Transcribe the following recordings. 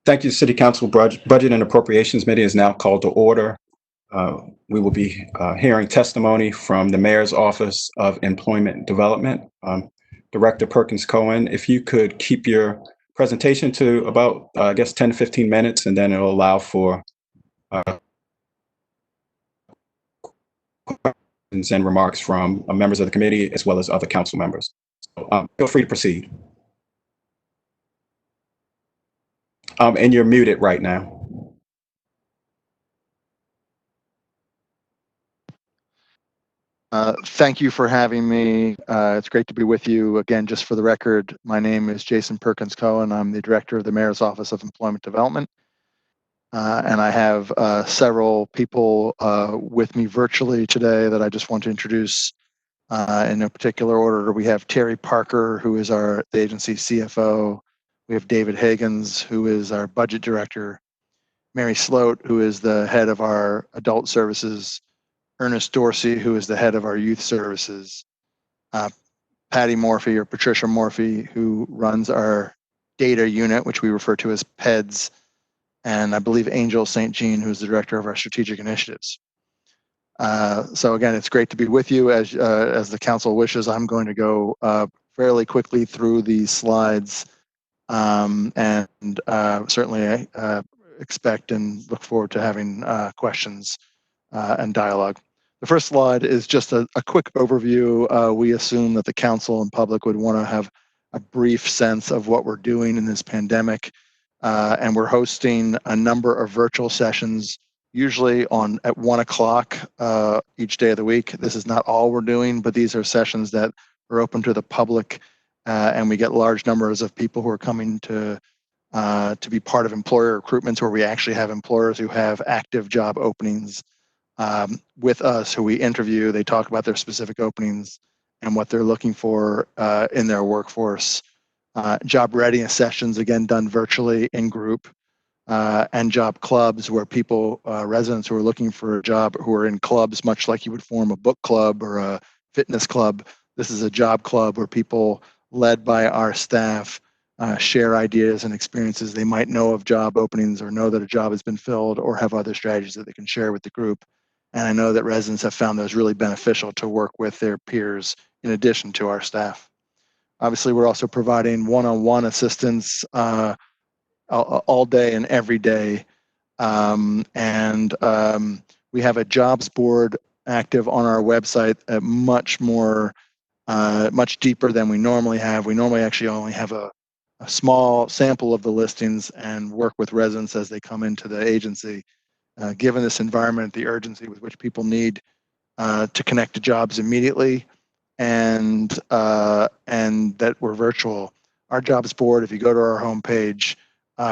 Thank you. City Council Budget and Appropriations Committee is now called to order. We will be hearing testimony from the Mayor's Office of Employment Development. Director Perkins Cohen, if you could keep your presentation to about, I guess, 10 to 15 minutes, and then it'll allow for questions and remarks from members of the committee as well as other council members. So feel free to proceed. And you're muted right now. Thank you for having me. It's great to be with you. Again, just for the record, my name is Jason Perkins Cohen. I'm the Director of the Mayor's Office of Employment Development. And I have several people with me virtually today that I just want to introduce in no particular order. We have Terry Parker, who is the agency CFO. We have David Higgins, who is our Budget Director. Mary Sloat, who is the head of our Adult Services. Ernest Dorsey, who is the head of our Youth Services. Patty Morphy, or Patricia Morphy, who runs our data unit, which we refer to as PEDS. And I believe Angel St. Jean, who's the director of our strategic initiatives. So again, it's great to be with you. As the council wishes, I'm going to go fairly quickly through these slides, and certainly expect and look forward to having questions and dialogue. The first slide is just a quick overview. We assume that the council and public would want to have a brief sense of what we're doing in this pandemic. And we're hosting a number of virtual sessions, usually at 1 o'clock each day of the week. This is not all we're doing, but these are sessions that are open to the public, and we get large numbers of people who are coming to be part of employer recruitments, where we actually have employers who have active job openings with us, who we interview. They talk about their specific openings and what they're looking for in their workforce. Job readiness sessions, again, done virtually in group, and job clubs, where people, residents who are looking for a job, who are in clubs, much like you would form a book club or a fitness club. This is a job club where people, led by our staff, share ideas and experiences. They might know of job openings, or know that a job has been filled, or have other strategies that they can share with the group. And I know that residents have found those really beneficial to work with their peers in addition to our staff. Obviously, we're also providing one-on-one assistance all day and every day. We have a jobs board active on our website, much deeper than we normally have. We normally actually only have a small sample of the listings and work with residents as they come into the agency. Given this environment, the urgency with which people need to connect to jobs immediately, and that we're virtual. Our jobs board, if you go to our homepage,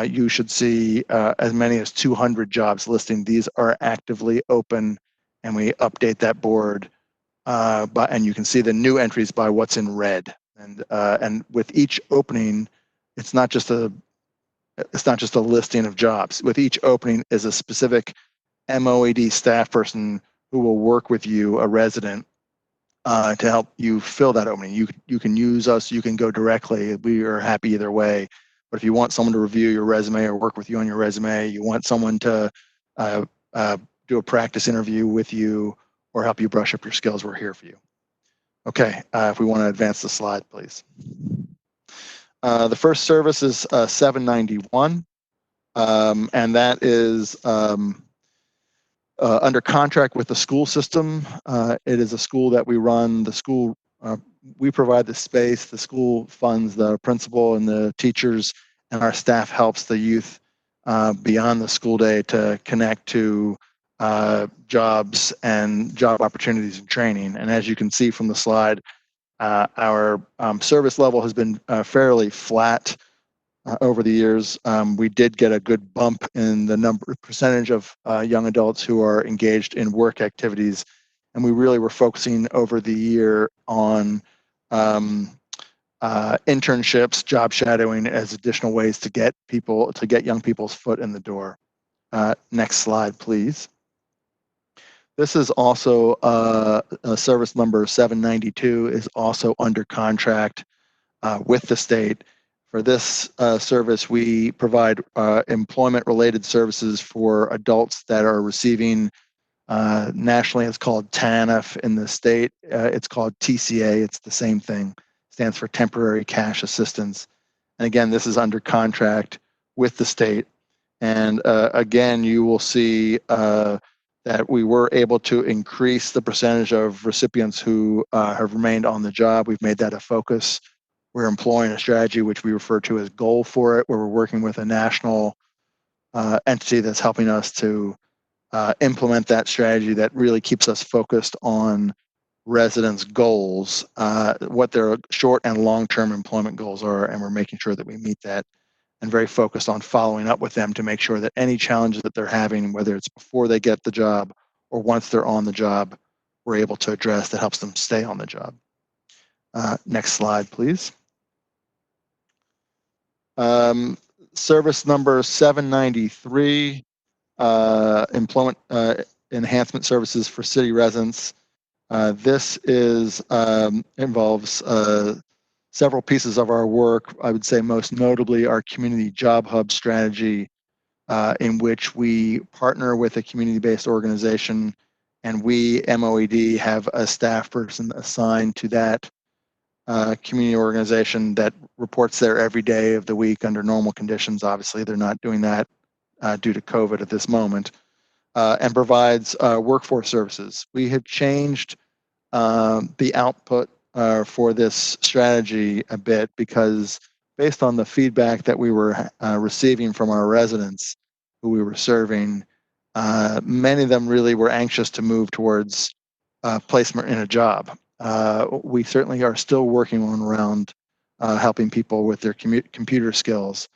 you should see as many as 200 jobs listing. These are actively open, and we update that board, and you can see the new entries by what's in red. And with each opening, it's not just a listing of jobs. With each opening is a specific MOED staff person who will work with you, a resident, to help you fill that opening. You can use us, you can go directly. We are happy either way. But if you want someone to review your resume or work with you on your resume, you want someone to do a practice interview with you or help you brush up your skills, we're here for you. Okay, if we want to advance the slide, please. The first service is 791, and that is under contract with the school system. It is a school that we run. The school, we provide the space, the school funds the principal and the teachers, and our staff helps the youth beyond the school day to connect to jobs and job opportunities and training. And as you can see from the slide, our service level has been fairly flat over the years. We did get a good bump in the percentage of young adults who are engaged in work activities, and we really were focusing over the year on internships, job shadowing as additional ways to get young people's foot in the door. Next slide, please. This is also service number 792 is also under contract with the state For this service, we provide employment-related services for adults that are receiving, nationally it's called TANF, in the state it's called TCA. It's the same thing, stands for Temporary Cash Assistance. And again, this is under contract with the state. And again, you will see that we were able to increase the percentage of recipients who have remained on the job. We've made that a focus. We're employing a strategy which we refer to as Goal for It, where we're working with a national entity that's helping us to implement that strategy that really keeps us focused on residents' goals, what their short and long-term employment goals are, and we're making sure that we meet that, and very focused on following up with them to make sure that any challenges that they're having, whether it's before they get the job or once they're on the job, we're able to address that helps them stay on the job. Next slide, please. Service number 793, employment enhancement services for city residents. This involves several pieces of our work. I would say most notably our community job hub strategy, in which we partner with a community-based organization, and we, MOED, have a staff person assigned to that community organization that reports there every day of the week under normal conditions. Obviously, they're not doing that due to COVID at this moment, and provides workforce services. We have changed the output for this strategy a bit because based on the feedback that we were receiving from our residents who we were serving, many of them really were anxious to move towards placement in a job. We certainly are still working on around helping people with their computer skills,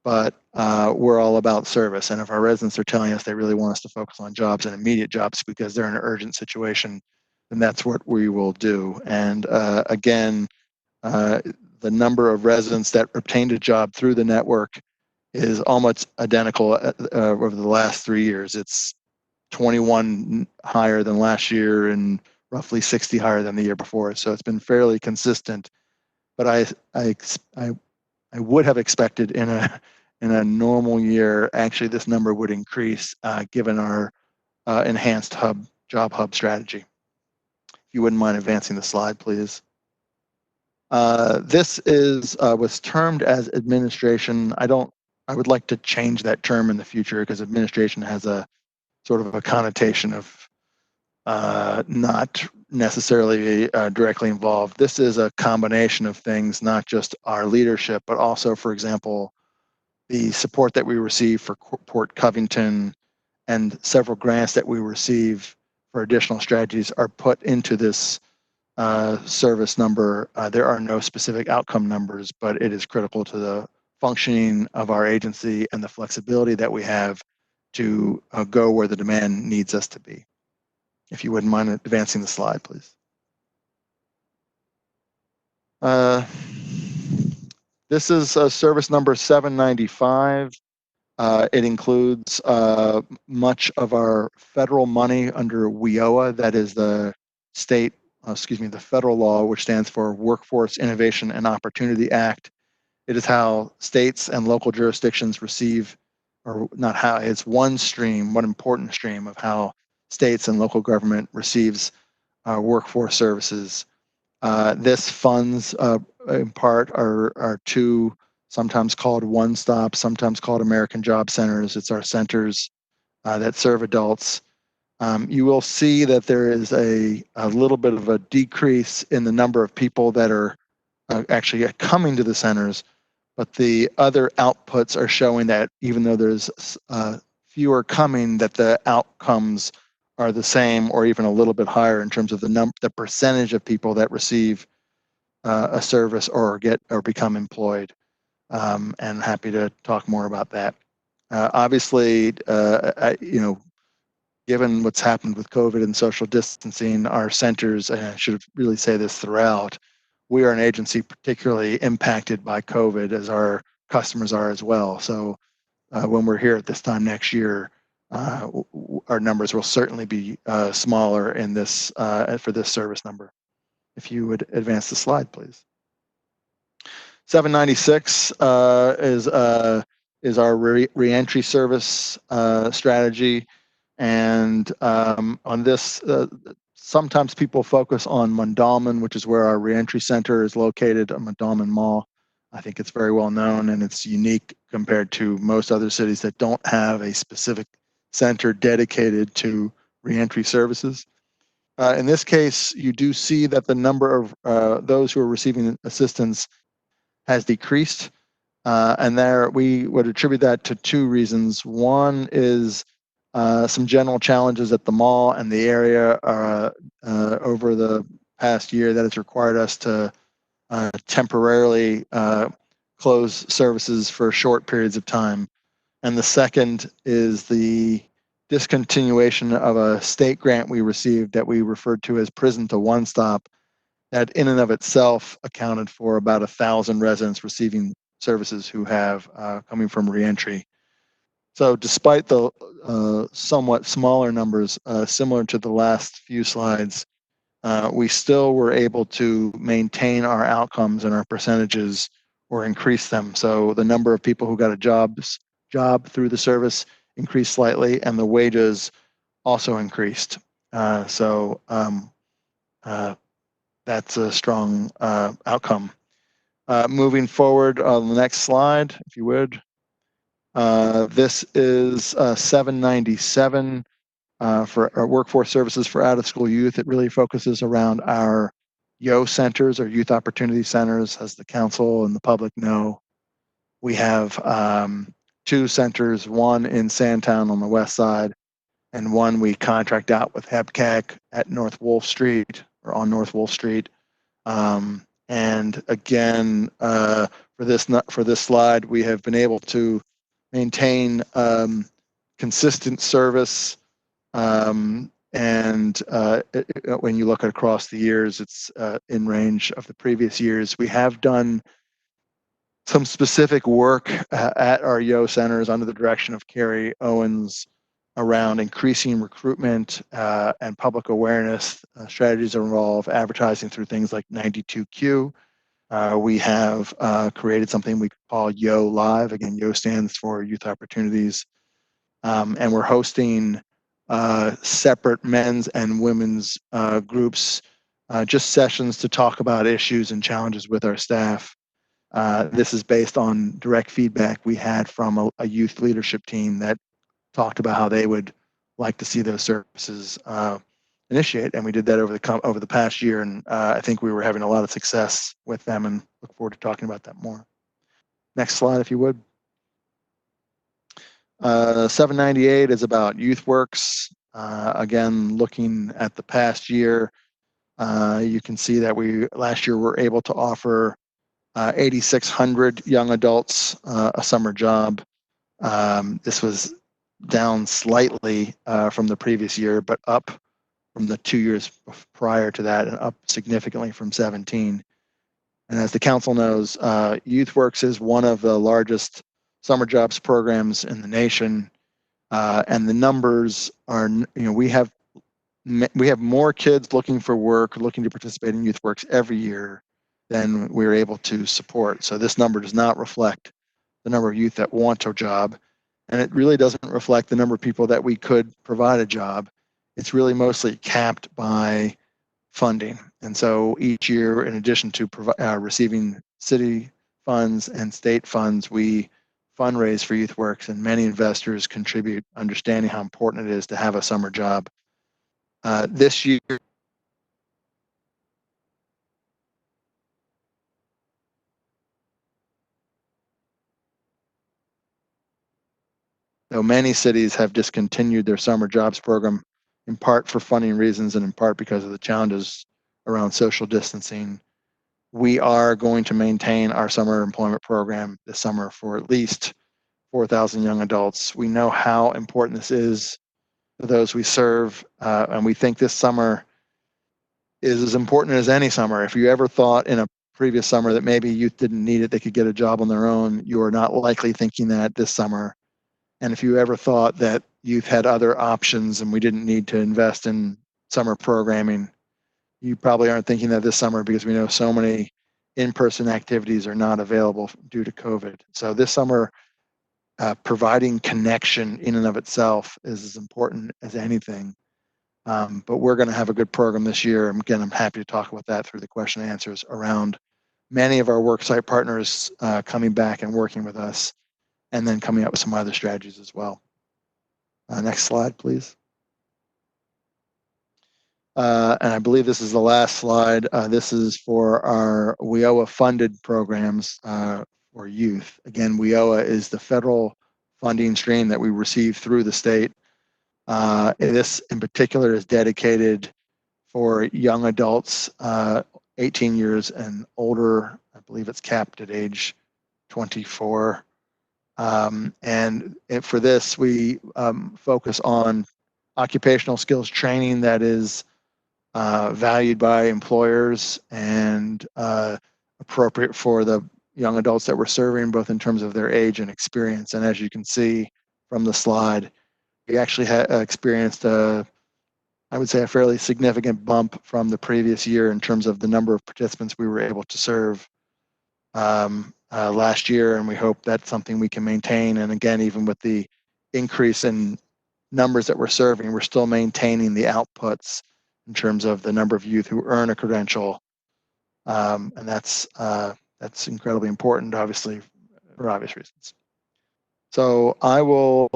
but we're all about service. And if our residents are telling us they really want us to focus on jobs and immediate jobs because they're in an urgent situation, then that's what we will do. And again, the number of residents that obtained a job through the network is almost identical over the last 3 years. It's 21 higher than last year and roughly 60 higher than the year before. So it's been fairly consistent. But I would have expected in a normal year, actually this number would increase given our enhanced job hub strategy. If you wouldn't mind advancing the slide, please. This was termed as administration. I would like to change that term in the future because administration has a sort of a connotation of not necessarily directly involved. This is a combination of things, not just our leadership, but also, for example, the support that we receive for Port Covington and several grants that we receive for additional strategies are put into this service number. There are no specific outcome numbers, but it is critical to the functioning of our agency and the flexibility that we have to go where the demand needs us to be. If you wouldn't mind advancing the slide, please. This is service number 795. It includes much of our federal money under WIOA, that is the the federal law, which stands for Workforce Innovation and Opportunity Act. It is how states and local jurisdictions receive, or not how, it's one important stream of how states and local government receives workforce services. This funds, in part, are two, sometimes called one-stop, sometimes called American Job Centers. It's our centers that serve adults. You will see that there is a little bit of a decrease in the number of people that are actually coming to the centers, but the other outputs are showing that even though there's fewer coming, that the outcomes are the same or even a little bit higher in terms of the percentage of people that receive a service or become employed. And happy to talk more about that. Obviously, given what's happened with COVID and social distancing, our centers, and I should really say this throughout, we are an agency particularly impacted by COVID, as our customers are as well. So when we're here at this time next year, our numbers will certainly be smaller in this for this service number. If you would advance the slide, please. 796 is our reentry service strategy, and on this, sometimes people focus on Mondawmin, which is where our reentry center is located, at Mondawmin Mall. I think it's very well known, and it's unique compared to most other cities that don't have a specific center dedicated to reentry services. In this case, you do see that the number of those who are receiving assistance has decreased. And there we would attribute that to two reasons. One is some general challenges at the mall and the area over the past year that has required us to temporarily close services for short periods of time. And the second is the discontinuation of a state grant we received that we referred to as Prison to One Stop, that in and of itself accounted for about 1,000 residents receiving services who have coming from reentry. So despite the somewhat smaller numbers, similar to the last few slides, we still were able to maintain our outcomes and our percentages or increase them. So the number of people who got a job through the service increased slightly, and the wages also increased. So that's a strong outcome. Moving forward on the next slide, if you would. This is 797 for our workforce services for out-of-school youth. It really focuses around our YO centers, or youth opportunity centers, as the council and the public know. We have two centers, one in Sandtown on the west side, and one we contract out with HEBCAC at North Wolf Street, or on North Wolf Street. And again, for this slide, we have been able to maintain consistent service, and when you look across the years, it's in range of the previous years. We have done some specific work at our YO centers under the direction of Carrie Owens around increasing recruitment and public awareness. Strategies involve advertising through things like 92Q. We have created something we call YO Live. Again, YO stands for Youth Opportunities. And we're hosting separate men's and women's groups, just sessions to talk about issues and challenges with our staff. This is based on direct feedback we had from a youth leadership team that talked about how they would like to see those services initiate, and we did that over the past year, and I think we were having a lot of success with them, and look forward to talking about that more. Next slide, if you would. 798 is about YouthWorks. Again, looking at the past year, you can see that last year were able to offer 8,600 young adults a summer job. This was down slightly from the previous year, but up from the 2 years prior to that, and up significantly from 17. And as the council knows, YouthWorks is one of the largest summer jobs programs in the nation, and the numbers are, we have more kids looking for work, looking to participate in YouthWorks every year than we're able to support. So this number does not reflect the number of youth that want a job, and it really doesn't reflect the number of people that we could provide a job. It's really mostly capped by funding. And so each year, in addition to receiving city funds and state funds, we fundraise for YouthWorks, and many investors contribute, understanding how important it is to have a summer job. This year, though many cities have discontinued their summer jobs program, in part for funding reasons and in part because of the challenges around social distancing, we are going to maintain our summer employment program this summer for at least 4,000 young adults. We know how important this is for those we serve, and we think this summer is as important as any summer. If you ever thought in a previous summer that maybe youth didn't need it, they could get a job on their own, you are not likely thinking that this summer. And if you ever thought that youth had other options and we didn't need to invest in summer programming, you probably aren't thinking that this summer, because we know so many in-person activities are not available due to COVID. So this summer, providing connection in and of itself is as important as anything. But we're going to have a good program this year. Again, I'm happy to talk about that through the question and answers around many of our worksite partners coming back and working with us, and then coming up with some other strategies as well. Next slide, please. And I believe this is the last slide. This is for our WIOA funded programs for youth. Again, WIOA is the federal funding stream that we receive through the state. This in particular is dedicated for young adults 18 years and older. I believe it's capped at age 24. And for this, we focus on occupational skills training that is valued by employers and appropriate for the young adults that we're serving, both in terms of their age and experience. And as you can see from the slide, we actually experienced I would say a fairly significant bump from the previous year in terms of the number of participants we were able to serve last year, and we hope that's something we can maintain. And again, even with the increase in numbers that we're serving, we're still maintaining the outputs in terms of the number of youth who earn a credential, and that's incredibly important, obviously, for obvious reasons. So I will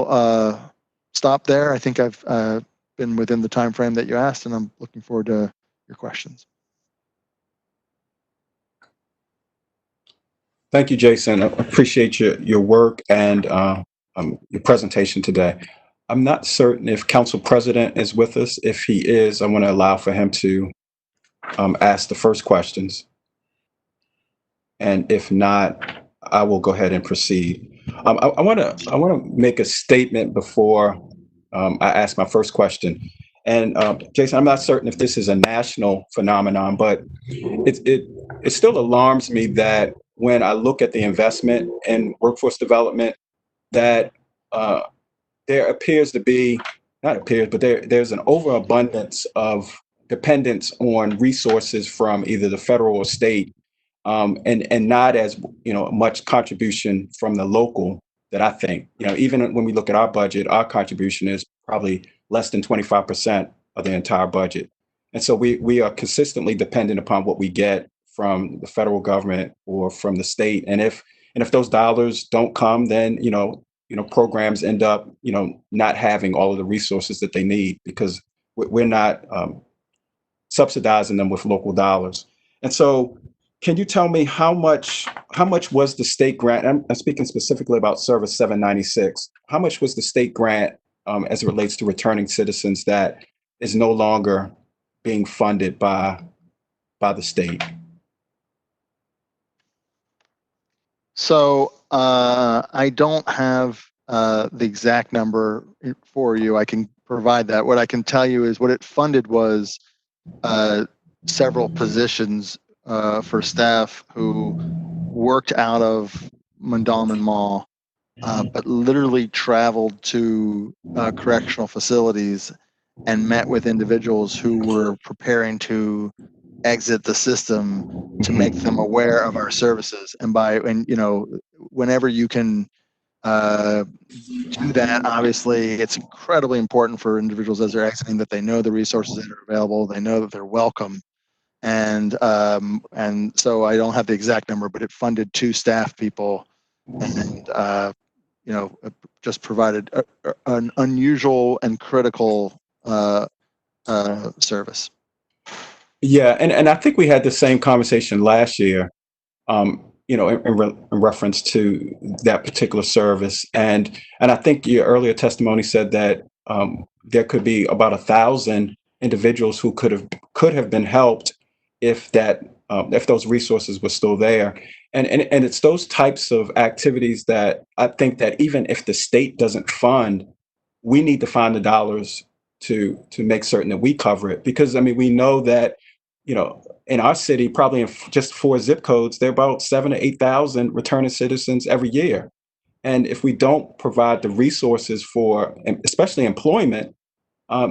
stop there. I think I've been within the time frame that you asked, and I'm looking forward to your questions. Thank you, Jason. I appreciate your work and your presentation today. I'm not certain if Council President is with us. If he is, I want to allow for him to ask the first questions. And if not, I will go ahead and proceed. I want to make a statement before I ask my first question. And Jason, I'm not certain if this is a national phenomenon, but it still alarms me that when I look at the investment in workforce development, that there appears to be, not appears, but there's an overabundance of dependence on resources from either the federal or state, and not as much contribution from the local that I think. Even when we look at our budget, our contribution is probably less than 25% of the entire budget. And so we are consistently dependent upon what we get from the federal government or from the state. And if those dollars don't come, then programs end up not having all of the resources that they need because we're not subsidizing them with local dollars. And so can you tell me how much was the state grant? I'm speaking specifically about Service 796. How much was the state grant as it relates to returning citizens that is no longer being funded by the state? So I don't have the exact number for you. I can provide that. What I can tell you is what it funded was several positions for staff who worked out of Mondawmin Mall, but literally traveled to correctional facilities and met with individuals who were preparing to exit the system to make them aware of our services. And whenever you can do that, obviously it's incredibly important for individuals as they're exiting that they know the resources that are available, they know that they're welcome. And so I don't have the exact number, but it funded 2 staff people and just provided an unusual and critical service. Yeah, and I think we had the same conversation last year, in reference to that particular service, and I think your earlier testimony said that there could be about 1,000 individuals who could have been helped if those resources were still there, and it's those types of activities that I think that even if the state doesn't fund, we need to find the dollars to make certain that we cover it, because we know that in our city, probably in just 4 zip codes, there are about 7,000 to 8,000 returning citizens every year. And if we don't provide the resources for, especially employment,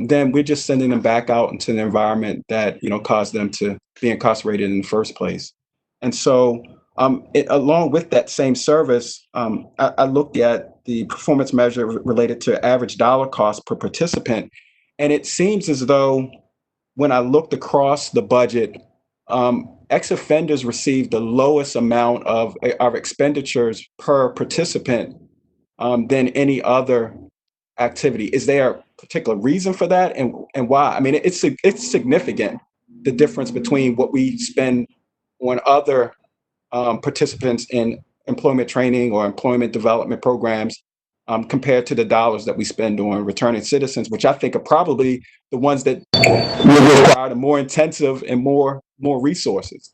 then we're just sending them back out into an environment that caused them to be incarcerated in the first place. And so, along with that same service, I looked at the performance measure related to average dollar cost per participant, and it seems as though when I looked across the budget, ex-offenders received the lowest amount of our expenditures per participant than any other activity. Is there a particular reason for that, and why? I mean, it's significant, the difference between what we spend on other participants in employment training or employment development programs compared to the dollars that we spend on returning citizens, which I think are probably the ones that will require the more intensive and more resources.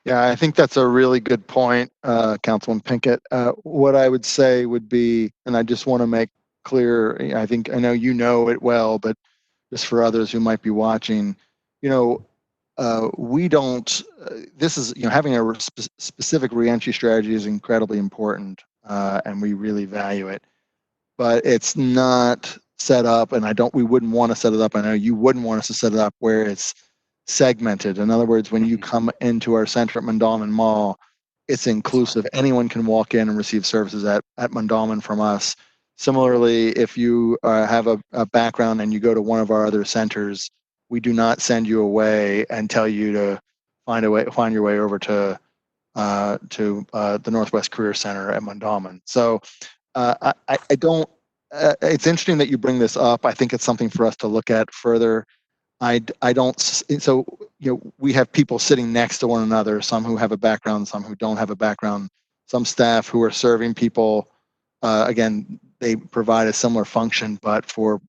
Yeah, I think that's a really good point, Councilman Pinkett. What I would say would be, and I just want to make clear, I know you know it well, but just for others who might be watching, we don't, this is, having a specific reentry strategy is incredibly important, and we really value it. But it's not set up, and we wouldn't want to set it up. I know you wouldn't want us to set it up where it's segmented. In other words, when you come into our center at Mondawmin Mall, it's inclusive. Anyone can walk in and receive services at Mondawmin from us. Similarly, if you have a background and you go to one of our other centers, we do not send you away and tell you to find your way over to the Northwest Career Center at Mondawmin. So I don't. It's interesting that you bring this up. I think it's something for us to look at further. I don't. So we have people sitting next to one another. Some who have a background, some who don't have a background. Some staff who are serving people. Again, they provide a similar function, but for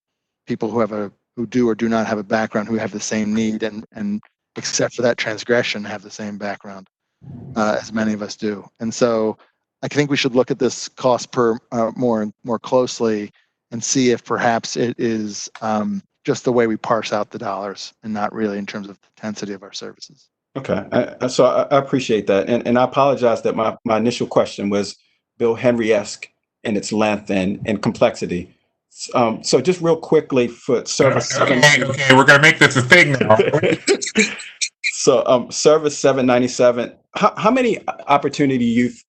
people who do or do not have a background, who have the same need, and except for that transgression, have the same background as many of us do. And so I think we should look at this cost per more closely and see if perhaps it is just the way we parse out the dollars and not really in terms of the intensity of our services. Okay, so I appreciate that, and I apologize that my initial question was Bill Henry-esque in its length and complexity. So just real quickly for service. Okay, we're gonna make this a thing now. So service 797. How many opportunity youth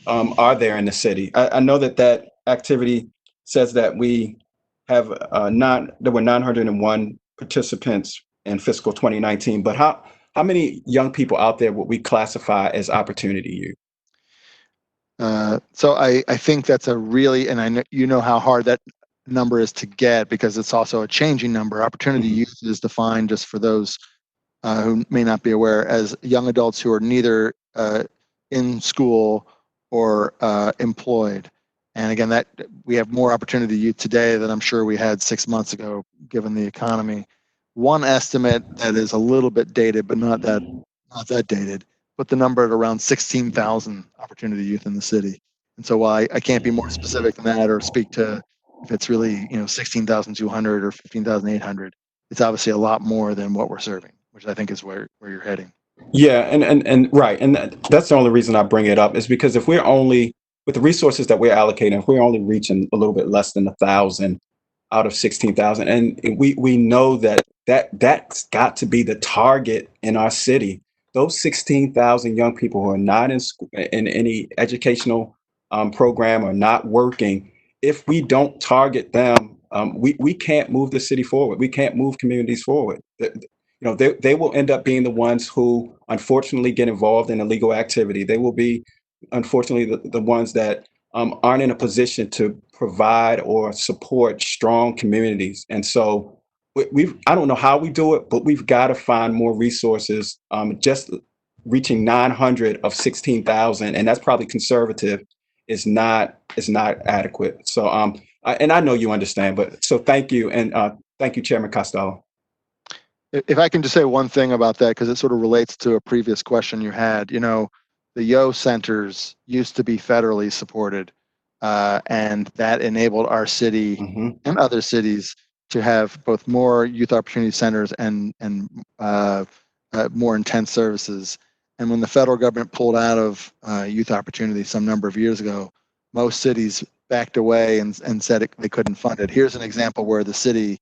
are there in the city? I know that activity says that we have there were 901 participants in fiscal 2019, but how many young people out there would we classify as opportunity youth? So I think that's a really, and I know how hard that number is to get because it's also a changing number. Opportunity youth is defined, just for those who may not be aware, as young adults who are neither in school or employed. And again, that we have more opportunity youth today than I'm sure we had 6 months ago, given the economy. One estimate that is a little bit dated, but not that dated, put the number at around 16,000 opportunity youth in the city. And so while I can't be more specific than that or speak to if it's really 16,200 or 15,800, it's obviously a lot more than what we're serving, which I think is where you're heading. Yeah, and right, and that's the only reason I bring it up is because if we're only with the resources that we're allocating, if we're only reaching a little bit less than 1,000 out of 16,000, and we know that's got to be the target in our city. Those 16,000 young people who are not in school, in any educational program or not working, if we don't target them, we can't move the city forward. We can't move communities forward. They will end up being the ones who unfortunately get involved in illegal activity. They will be, unfortunately, the ones that aren't in a position to provide or support strong communities. And so I don't know how we do it, but we've got to find more resources. Just reaching 900 of 16,000, and that's probably conservative, is not adequate. So and I know you understand, but so thank you, and thank you, Chairman Costello. If I can just say one thing about that, because it sort of relates to a previous question you had, the WIOA centers used to be federally supported, and that enabled our city and other cities to have both more youth opportunity centers and more intense services. And when the federal government pulled out of youth opportunity some number of years ago, most cities backed away and said they couldn't fund it. Here's an example where the city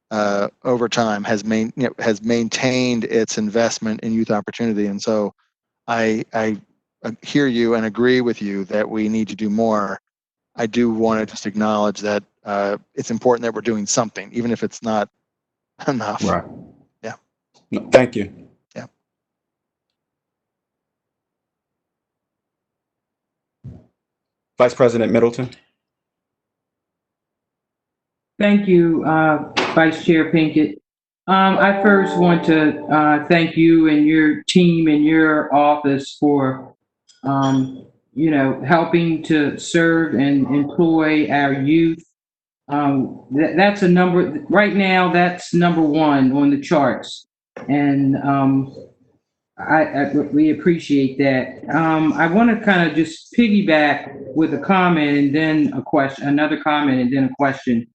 over time has maintained its investment in youth opportunity. And so I hear you and agree with you that we need to do more. I do want to just acknowledge that it's important that we're doing something, even if it's not enough. Right. Yeah. No, thank you. Yeah. Vice President Middleton. Thank you, Vice Chair Pinkett. I first want to thank you and your team and your office for, helping to serve and employ our youth. That's a number, right now, that's number one on the charts. And we appreciate that. I want to kind of just piggyback with a comment and then a question, another comment and then a question.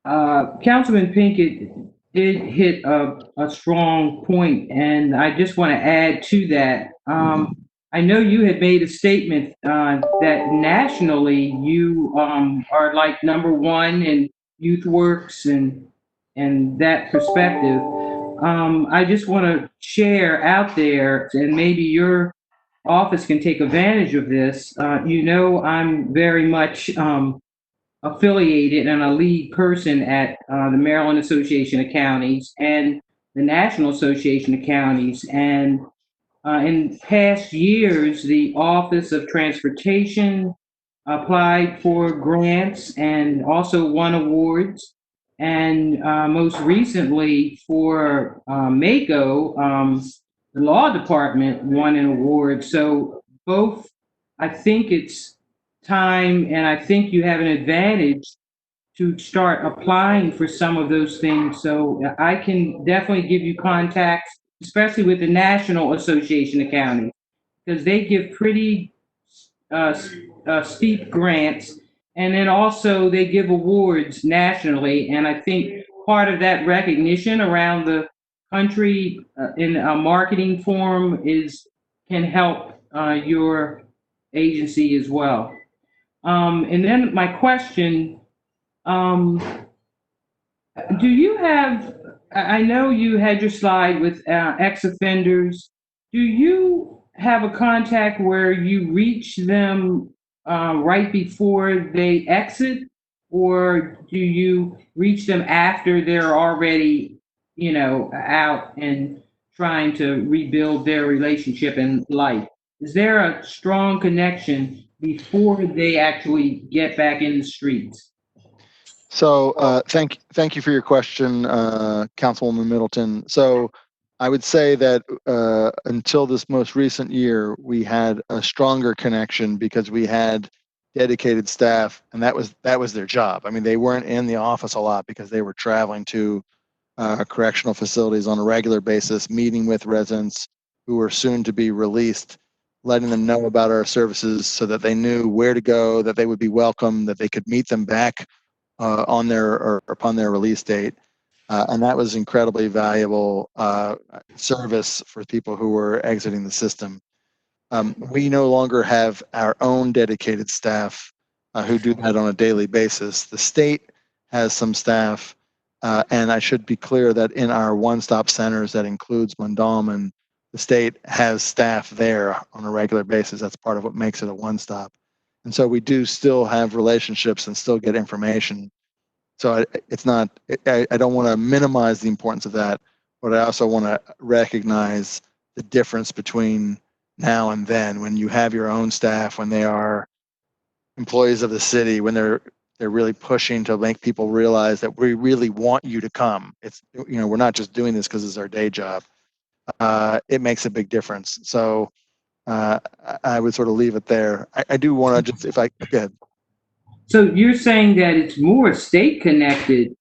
Councilman Pinkett did hit a strong point, and I just want to add to that. I know you had made a statement that nationally you are like number one in youth works and that perspective. I just want to share out there, and maybe your office can take advantage of this. I'm very much affiliated and a lead person at the Maryland Association of Counties and the National Association of Counties. And in past years, the Office of Transportation applied for grants and also won awards. And most recently for MACO, the law department won an award. So both, I think it's time, and I think you have an advantage to start applying for some of those things. So I can definitely give you contacts, especially with the National Association of Counties, because they give pretty steep grants, and then also they give awards nationally. And I think part of that recognition around the country in a marketing form can help your agency as well. And then my question, do you have, I know you had your slide with ex-offenders. Do you have a contact where you reach them right before they exit, or do you reach them after they're already, out and trying to rebuild their relationship and life? Is there a strong connection before they actually get back in the streets? So thank you for your question, Councilwoman Middleton. So I would say that until this most recent year, we had a stronger connection because we had dedicated staff, and that was their job. I mean, they weren't in the office a lot because they were traveling to correctional facilities on a regular basis, meeting with residents who were soon to be released, letting them know about our services so that they knew where to go, that they would be welcome, that they could meet them back on their or upon their release date. And that was incredibly valuable service for people who were exiting the system. We no longer have our own dedicated staff who do that on a daily basis. The state has some staff, and I should be clear that in our one-stop centers, that includes Mondawmin, the state has staff there on a regular basis. That's part of what makes it a one-stop. And so we do still have relationships and still get information. So it's not, I don't want to minimize the importance of that, but I also want to recognize the difference between now and then, when you have your own staff, when they are employees of the city, when they're really pushing to make people realize that we really want you to come. It's, we're not just doing this because it's our day job. It makes a big difference. So I would sort of leave it there. I do want to just, if I go ahead. So you're saying that it's more state connected?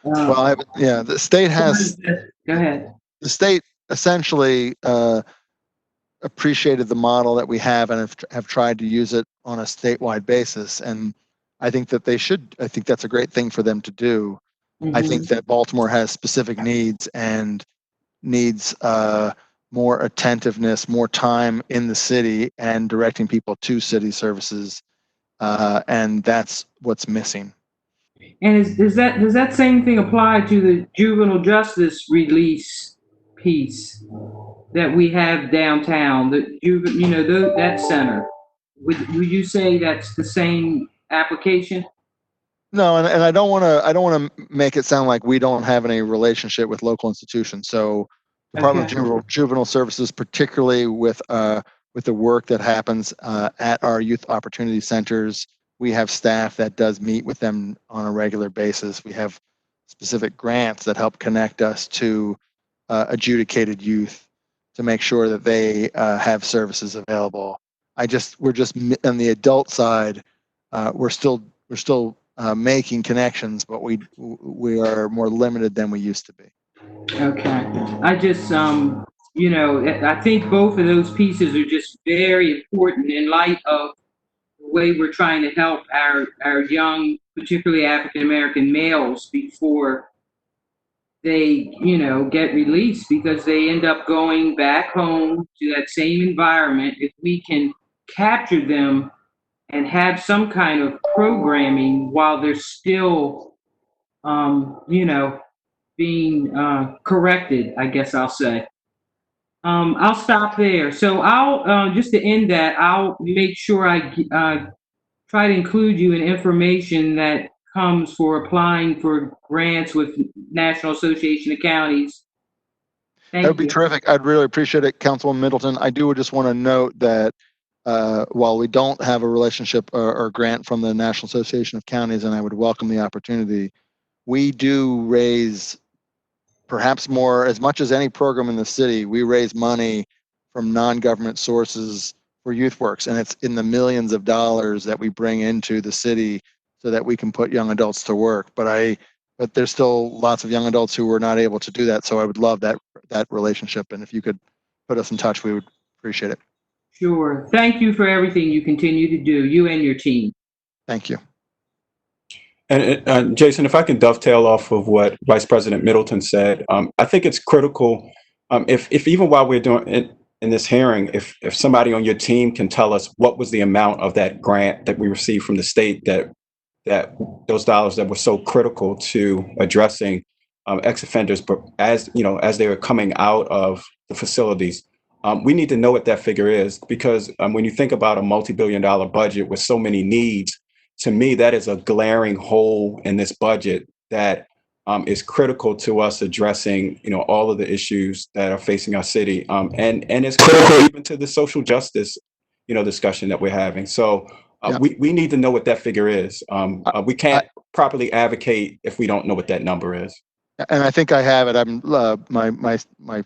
Well, the state has. Go ahead. The state essentially appreciated the model that we have and have tried to use it on a statewide basis. And I think that they should. I think that's a great thing for them to do. Mm-hmm. I think that Baltimore has specific needs and needs more attentiveness, more time in the city and directing people to city services. And that's what's missing. And does that same thing apply to the juvenile justice release piece that we have downtown, that center. Would you say that's the same application? No, and I don't want to make it sound like we don't have any relationship with local institutions. So, Department Okay. of Juvenile Services, particularly with the work that happens at our youth opportunity centers, we have staff that does meet with them on a regular basis. We have specific grants that help connect us to adjudicated youth to make sure that they have services available. We're just on the adult side. We're still making connections, but we are more limited than we used to be. Okay. I just, I think both of those pieces are just very important in light of the way we're trying to help our young, particularly African American males before they, get released, because they end up going back home to that same environment. If we can capture them and have some kind of programming while they're still, being corrected, I guess I'll say. I'll stop there. So I'll, just to end that, I'll make sure I try to include you in information that comes for applying for grants with National Association of Counties. That would be terrific. I'd really appreciate it, Councilwoman Middleton. I do just want to note that while we don't have a relationship or grant from the National Association of Counties, and I would welcome the opportunity, we do raise perhaps more, as much as any program in the city, we raise money from non-government sources for YouthWorks, and it's in the millions of dollars that we bring into the city so that we can put young adults to work. But there's still lots of young adults who were not able to do that, so I would love that relationship, and if you could put us in touch, we would appreciate it. Sure. Thank you for everything you continue to do, you and your team. Thank you. And Jason, if I can dovetail off of what Vice President Middleton said, I think it's critical, if even while we're doing it in this hearing, if somebody on your team can tell us what was the amount of that grant that we received from the state, that those dollars that were so critical to addressing ex-offenders, but as they were coming out of the facilities, we need to know what that figure is, because when you think about a multi-billion-dollar budget with so many needs, to me, that is a glaring hole in this budget that is critical to us addressing, all of the issues that are facing our city, and it's critical even to the social justice, discussion that we're having. So we need to know what that figure is. We can't properly advocate if we don't know what that number is. And I think I have it. I'm my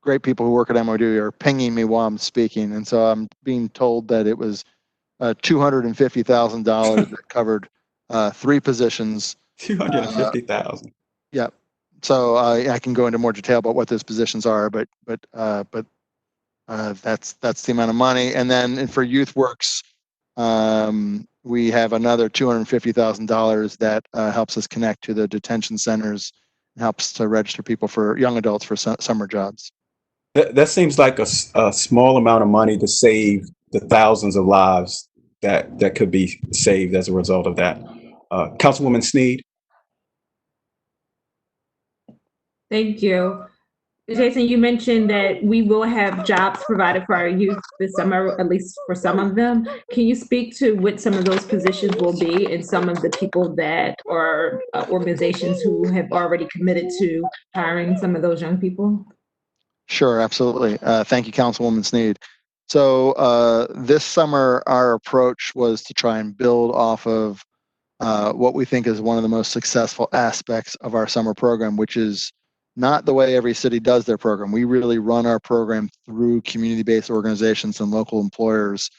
great people who work at MOED are pinging me while I'm speaking, and so I'm being told that it was $250,000 that covered 3 positions. 250,000. Yeah. So I can go into more detail about what those positions are, but that's the amount of money. And then for YouthWorks, we have another $250,000 that helps us connect to the detention centers and helps to register people for young adults for summer jobs. That seems like a small amount of money to save the thousands of lives that could be saved as a result of that. Councilwoman Sneed. Thank you. Jason, you mentioned that we will have jobs provided for our youth this summer, at least for some of them. Can you speak to what some of those positions will be and some of the people that are organizations who have already committed to hiring some of those young people? Sure, absolutely. Thank you, Councilwoman Sneed. So this summer, our approach was to try and build off of what we think is one of the most successful aspects of our summer program, which is not the way every city does their program. We really run our program through community-based organizations and local employers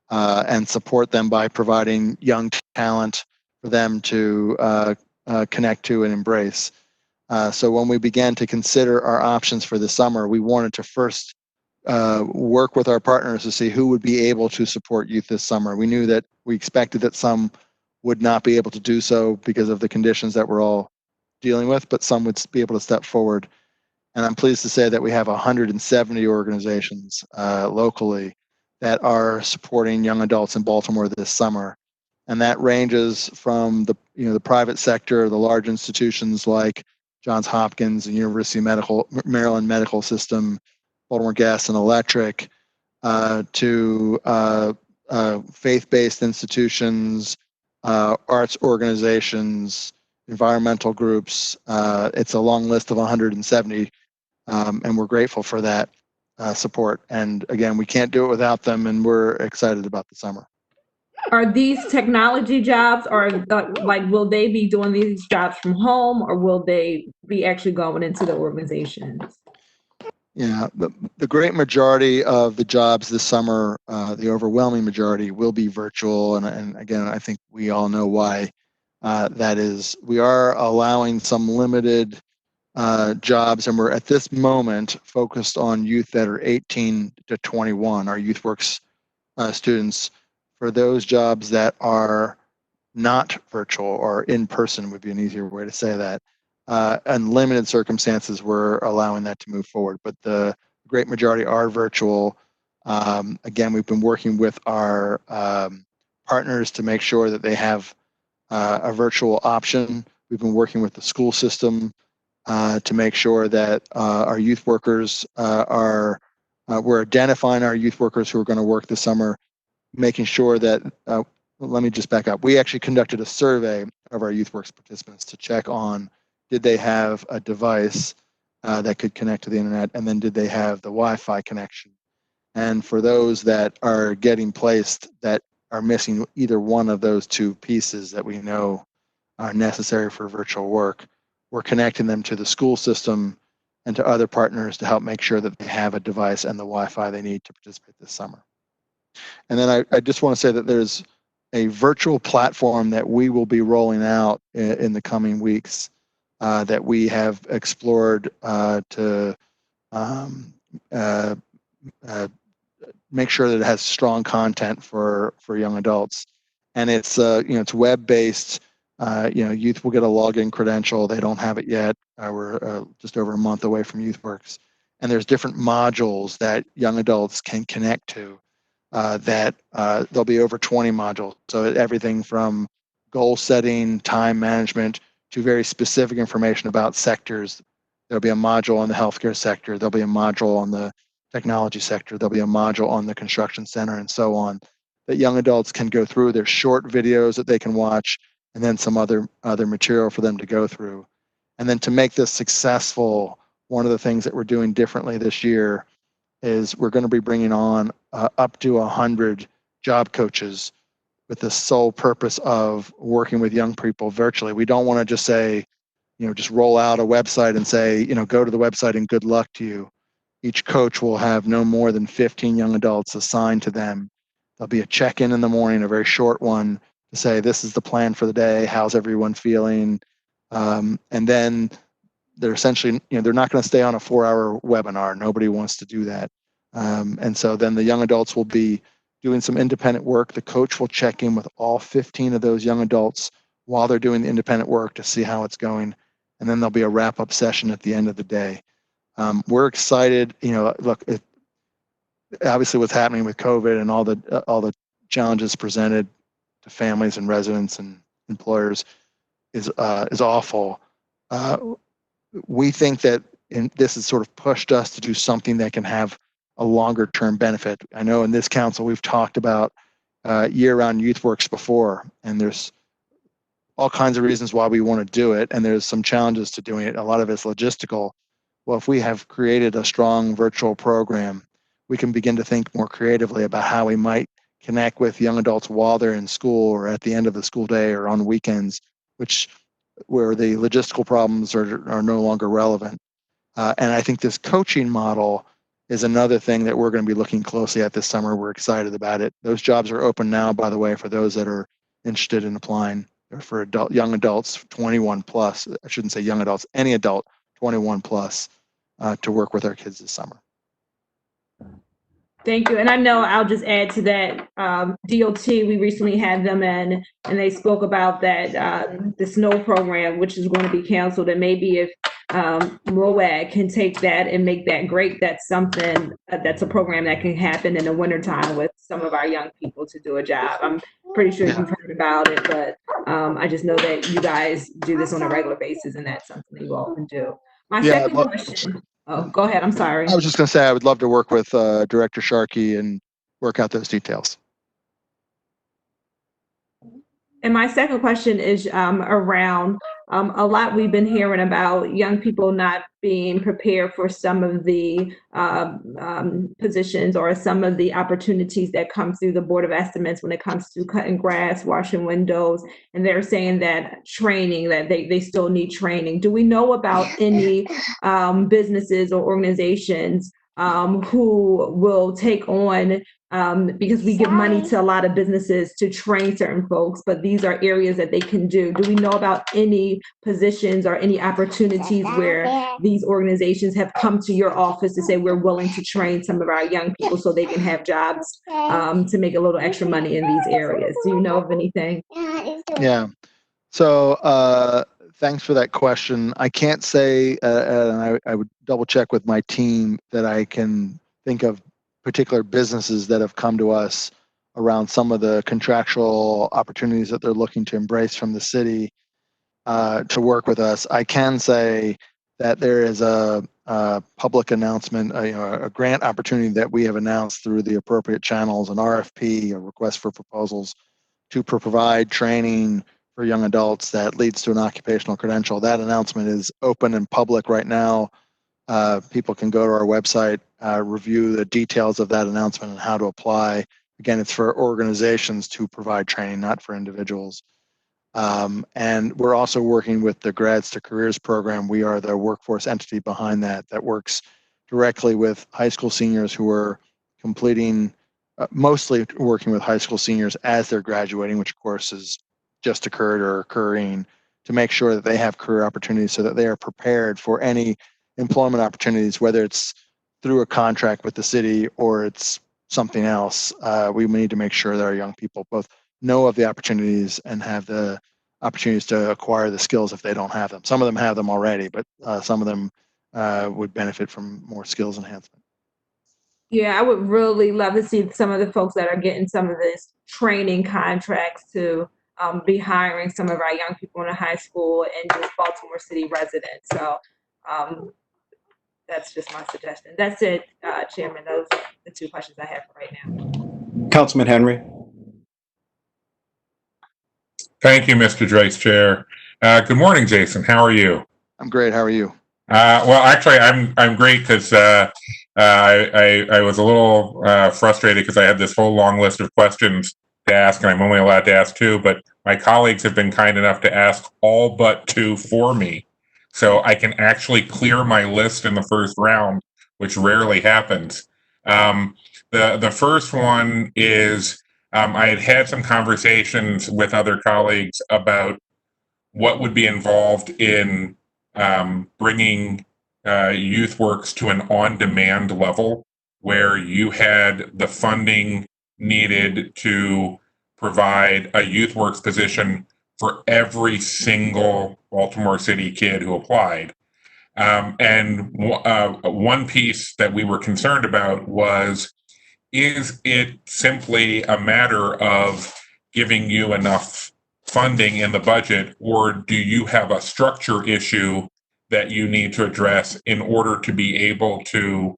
and support them by providing young talent for them to connect to and embrace. So when we began to consider our options for the summer, we wanted to first work with our partners to see who would be able to support youth this summer. We expected that some would not be able to do so because of the conditions that we're all dealing with, but some would be able to step forward. And I'm pleased to say that we have 170 organizations locally that are supporting young adults in Baltimore this summer. And that ranges from the private sector, the large institutions like Johns Hopkins and University of Maryland Medical System, Baltimore Gas and Electric, to faith-based institutions, arts organizations, environmental groups. It's a long list of 170, and we're grateful for that support. And again, we can't do it without them, and we're excited about the summer. Are these technology jobs, or like, will they be doing these jobs from home, or will they be actually going into the organizations? Yeah, the great majority of the jobs this summer, the overwhelming majority, will be virtual. And again, I think we all know why that is. We are allowing some limited jobs, and we're at this moment focused on youth that are 18 to 21, our YouthWorks students. For those jobs that are not virtual or in person would be an easier way to say that. In limited circumstances, we're allowing that to move forward, but the great majority are virtual. Again, we've been working with our partners to make sure that they have a virtual option. We've been working with the school system to make sure that our youth workers we're identifying our youth workers who are going to work this summer, making sure that, let me just back up. We actually conducted a survey of our YouthWorks participants to check on, did they have a device that could connect to the internet, and then did they have the Wi-Fi connection? And for those that are getting placed that are missing either one of those two pieces that we know are necessary for virtual work, we're connecting them to the school system and to other partners to help make sure that they have a device and the Wi-Fi they need to participate this summer. And then I just want to say that there's a virtual platform that we will be rolling out in the coming weeks that we have explored to make sure that it has strong content for young adults. And it's it's web-based. Youth will get a login credential. They don't have it yet. We're just over a month away from YouthWorks. And there's different modules that young adults can connect to. There'll be over 20 modules. So everything from goal setting, time management, to very specific information about sectors. There'll be a module on the healthcare sector. There'll be a module on the technology sector. There'll be a module on the construction center, and so on, that young adults can go through. There's short videos that they can watch, and then some other material for them to go through. And then to make this successful, one of the things that we're doing differently this year is we're going to be bringing on up to 100 job coaches with the sole purpose of working with young people virtually. We don't want to just say, just roll out a website and say, go to the website and good luck to you. Each coach will have no more than 15 young adults assigned to them. There'll be a check-in in the morning, a very short one, to say, this is the plan for the day. How's everyone feeling? And then they're essentially, they're not going to stay on a 4-hour webinar. Nobody wants to do that. And so then the young adults will be doing some independent work. The coach will check in with all 15 of those young adults while they're doing the independent work to see how it's going. And then there'll be a wrap-up session at the end of the day. We're excited. Look, obviously what's happening with COVID and all the challenges presented to families and residents and employers is awful. We think that this has sort of pushed us to do something that can have a longer term benefit. I know in this council we've talked about year-round YouthWorks before, and there's all kinds of reasons why we want to do it, and there's some challenges to doing it. A lot of it's logistical. Well, if we have created a strong virtual program, we can begin to think more creatively about how we might connect with young adults while they're in school or at the end of the school day or on weekends, where the logistical problems are no longer relevant. And I think this coaching model is another thing that we're going to be looking closely at this summer. We're excited about it. Those jobs are open now, by the way, for those that are interested in applying. They're for young adults 21 plus. I shouldn't say young adults, any adult 21 plus to work with our kids this summer. Thank you. And I know I'll just add to that, DOT, we recently had them in and they spoke about that, the snow program, which is going to be canceled. And maybe if MOED can take that and make that great, that's something, that's a program that can happen in the wintertime with some of our young people to do a job. pretty sure you've heard about it, but I just know that you guys do this on a regular basis, and that's something that you all can do. My second question. Oh, go ahead. I'm sorry. I was just going to say I would love to work with Director Sharkey and work out those details. And my second question is around a lot we've been hearing about young people not being prepared for some of the positions or some of the opportunities that come through the Board of Estimates when it comes to cutting grass, washing windows, and they're saying that training, that they still need training. Do we know about any businesses or organizations who will take on, because we give money to a lot of businesses to train certain folks, but these are areas that they can do. Do we know about any positions or any opportunities where these organizations have come to your office to say we're willing to train some of our young people so they can have jobs to make a little extra money in these areas? Do you know of anything? Yeah. So thanks for that question. I can't say, and I would double check with my team, that I can think of particular businesses that have come to us around some of the contractual opportunities that they're looking to embrace from the city to work with us. I can say that there is a public announcement, a grant opportunity that we have announced through the appropriate channels, an RFP, a request for proposals, to provide training for young adults that leads to an occupational credential. That announcement is open and public right now. People can go to our website, review the details of that announcement and how to apply. Again, it's for organizations to provide training, not for individuals. And we're also working with the Grads to Careers program. We are the workforce entity behind that works directly with high school seniors who are completing, mostly working with high school seniors as they're graduating, which of course has just occurred or occurring, to make sure that they have career opportunities so that they are prepared for any employment opportunities, whether it's through a contract with the city or it's something else. We need to make sure that our young people both know of the opportunities and have the opportunities to acquire the skills if they don't have them. Some of them have them already, but some of them would benefit from more skills enhancement. Yeah, I would really love to see some of the folks that are getting some of this training contracts to be hiring some of our young people in the high school and just Baltimore City residents. So that's just my suggestion. That's it, Chairman. Those are the two questions I have for right now. Councilman Henry. Thank you, Mr. Vice Chair. Good morning, Jason. How are you? I'm great. How are you? Well, actually, I'm great because I was a little frustrated because I had this whole long list of questions to ask, and I'm only allowed to ask two. But my colleagues have been kind enough to ask all but two for me, so I can actually clear my list in the first round, which rarely happens. The first one is I had some conversations with other colleagues about what would be involved in bringing YouthWorks to an on-demand level where you had the funding needed to provide a YouthWorks position for every single Baltimore City kid who applied. And one piece that we were concerned about was, is it simply a matter of giving you enough funding in the budget, or do you have a structure issue that you need to address in order to be able to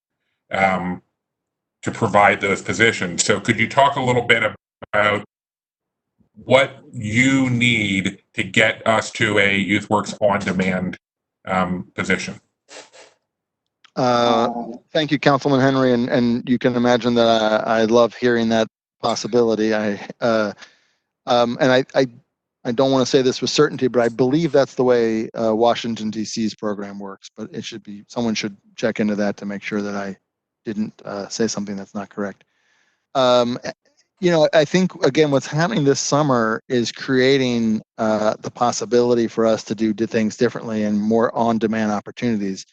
provide those positions? So could you talk a little bit about what you need to get us to a YouthWorks on-demand position? Thank you, Councilman Henry, and you can imagine that I love hearing that possibility. I don't want to say this with certainty, but I believe that's the way Washington D.C.'s program works. But it should be, someone should check into that to make sure that I didn't say something that's not correct. I think again, what's happening this summer is creating the possibility for us to do things differently and more on-demand opportunities.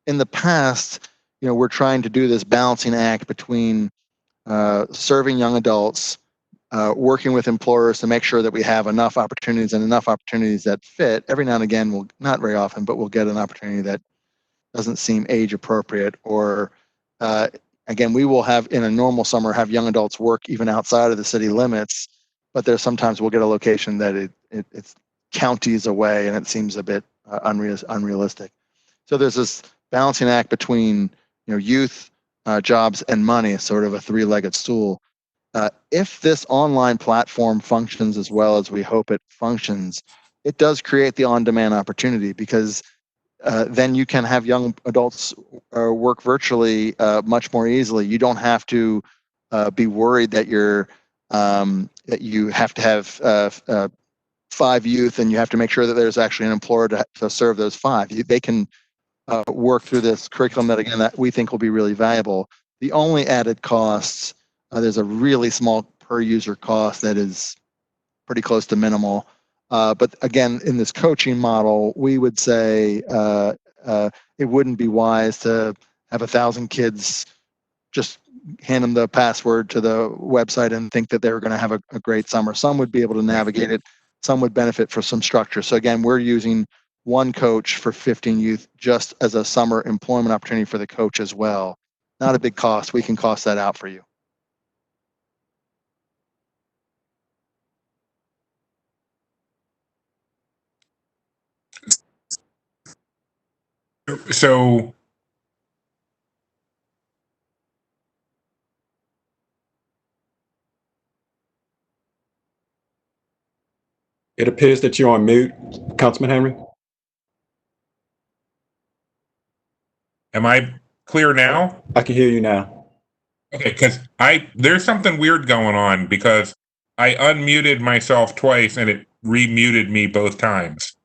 In the past, we're trying to do this balancing act between serving young adults, working with employers to make sure that we have enough opportunities and enough opportunities that fit. Every now and again, we'll, not very often, but we'll get an opportunity that doesn't seem age appropriate, or again, we will have in a normal summer have young adults work even outside of the city limits but there's sometimes we'll get a location that it's counties away and it seems a bit unrealistic. So there's this balancing act between youth, jobs, and money, sort of a three-legged stool. If this online platform functions as well as we hope it functions, it does create the on-demand opportunity, because then you can have young adults work virtually much more easily. You don't have to be worried that that you have to have 5 youth and you have to make sure that there's actually an employer to serve those 5. They can work through this curriculum that we think will be really valuable. The only added costs, there's a really small per user cost that is pretty close to minimal. But again, in this coaching model, we would say it wouldn't be wise to have 1,000 kids just hand them the password to the website and think that they were going to have a great summer. Some would be able to navigate it. Some would benefit from some structure. So again, we're using one coach for 15 youth just as a summer employment opportunity for the coach as well. Not a big cost. We can cost that out for you. So It appears that you're on mute, Councilman Henry. am I clear now? I can hear you now. Okay, because there's something weird going on, because I unmuted myself twice and it remuted me both times.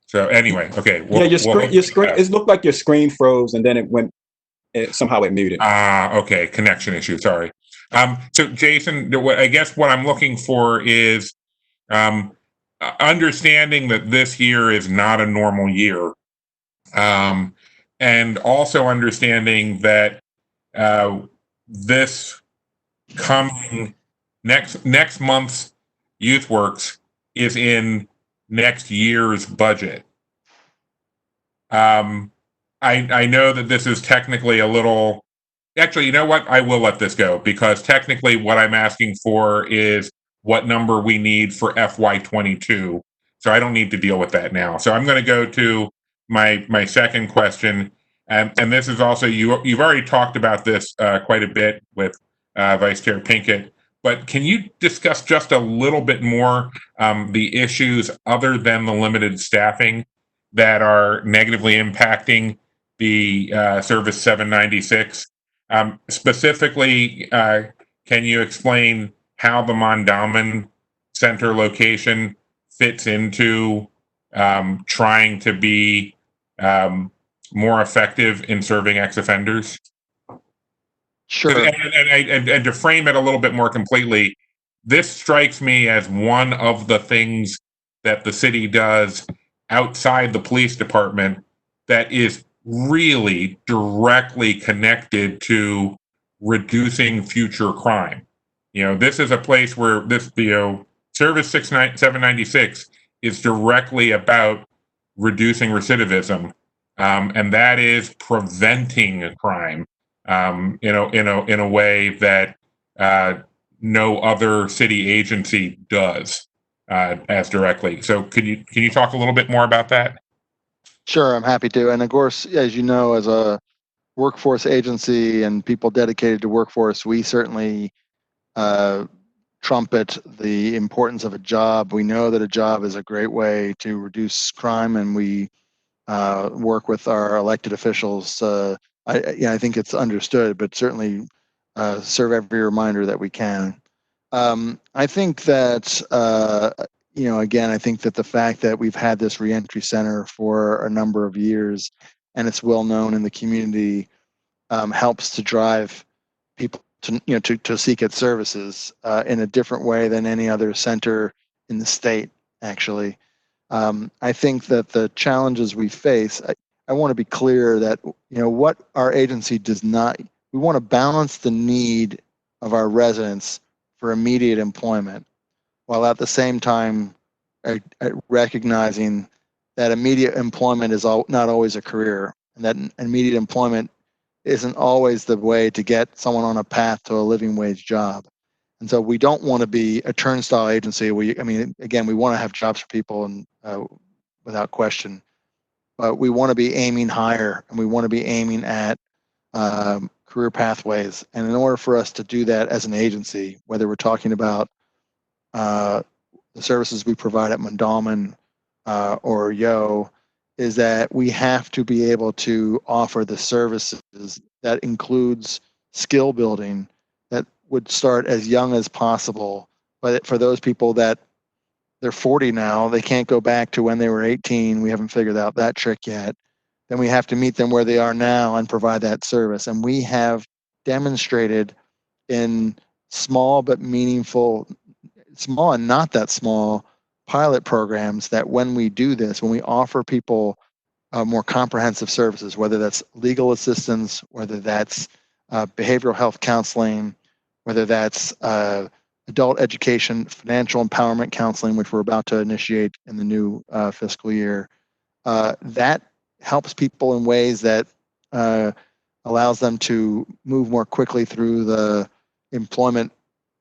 So anyway, okay. Yeah, your screen. It looked like your screen froze, and then somehow it muted. Okay, connection issue. Sorry. So Jason, I guess what I'm looking for is understanding that this year is not a normal year, and also understanding that this coming next month's YouthWorks is in next year's budget. I know that this is technically a little. Actually, you know what? I will let this go, because technically what I'm asking for is what number we need for FY22. So I don't need to deal with that now. So I'm going to go to my second question. And this is also, you've already talked about this quite a bit with Vice Chair Pinkett, but can you discuss just a little bit more the issues other than the limited staffing that are negatively impacting the Service 796? Specifically, can you explain how the Mondawmin Center location fits into trying to be more effective in serving ex-offenders? Sure. And to frame it a little bit more completely, this strikes me as one of the things that the city does outside the police department that is really directly connected to reducing future crime. This is a place where this, Service 796 is directly about reducing recidivism, and that is preventing crime in a way that no other city agency does as directly. So can you talk a little bit more about that? Sure, I'm happy to. And of course, as you know, as a workforce agency and people dedicated to workforce, we certainly trumpet the importance of a job. We know that a job is a great way to reduce crime, and we work with our elected officials. I think it's understood, but certainly serve every reminder that we can. I think that again, I think that the fact that we've had this reentry center for a number of years and it's well known in the community helps to drive people to seek its services in a different way than any other center in the state, actually. I think that the challenges we face, I want to be clear that what our agency does not, we want to balance the need of our residents for immediate employment, while at the same time recognizing that immediate employment is not always a career, and that immediate employment isn't always the way to get someone on a path to a living wage job. And so we don't want to be a turnstile agency. Again, we want to have jobs for people, and without question, but we want to be aiming higher, and we want to be aiming at career pathways. And in order for us to do that as an agency, whether we're talking about the services we provide at Mondalman or Yo, is that we have to be able to offer the services that includes skill building that would start as young as possible. But for those people that they're 40 now, they can't go back to when they were 18. We haven't figured out that trick yet. Then we have to meet them where they are now and provide that service. And we have demonstrated in small but meaningful, small and not that small pilot programs that when we do this, when we offer people more comprehensive services, whether that's legal assistance, whether that's behavioral health counseling, whether that's adult education, financial empowerment counseling, which we're about to initiate in the new fiscal year, that helps people in ways that allows them to move more quickly through the employment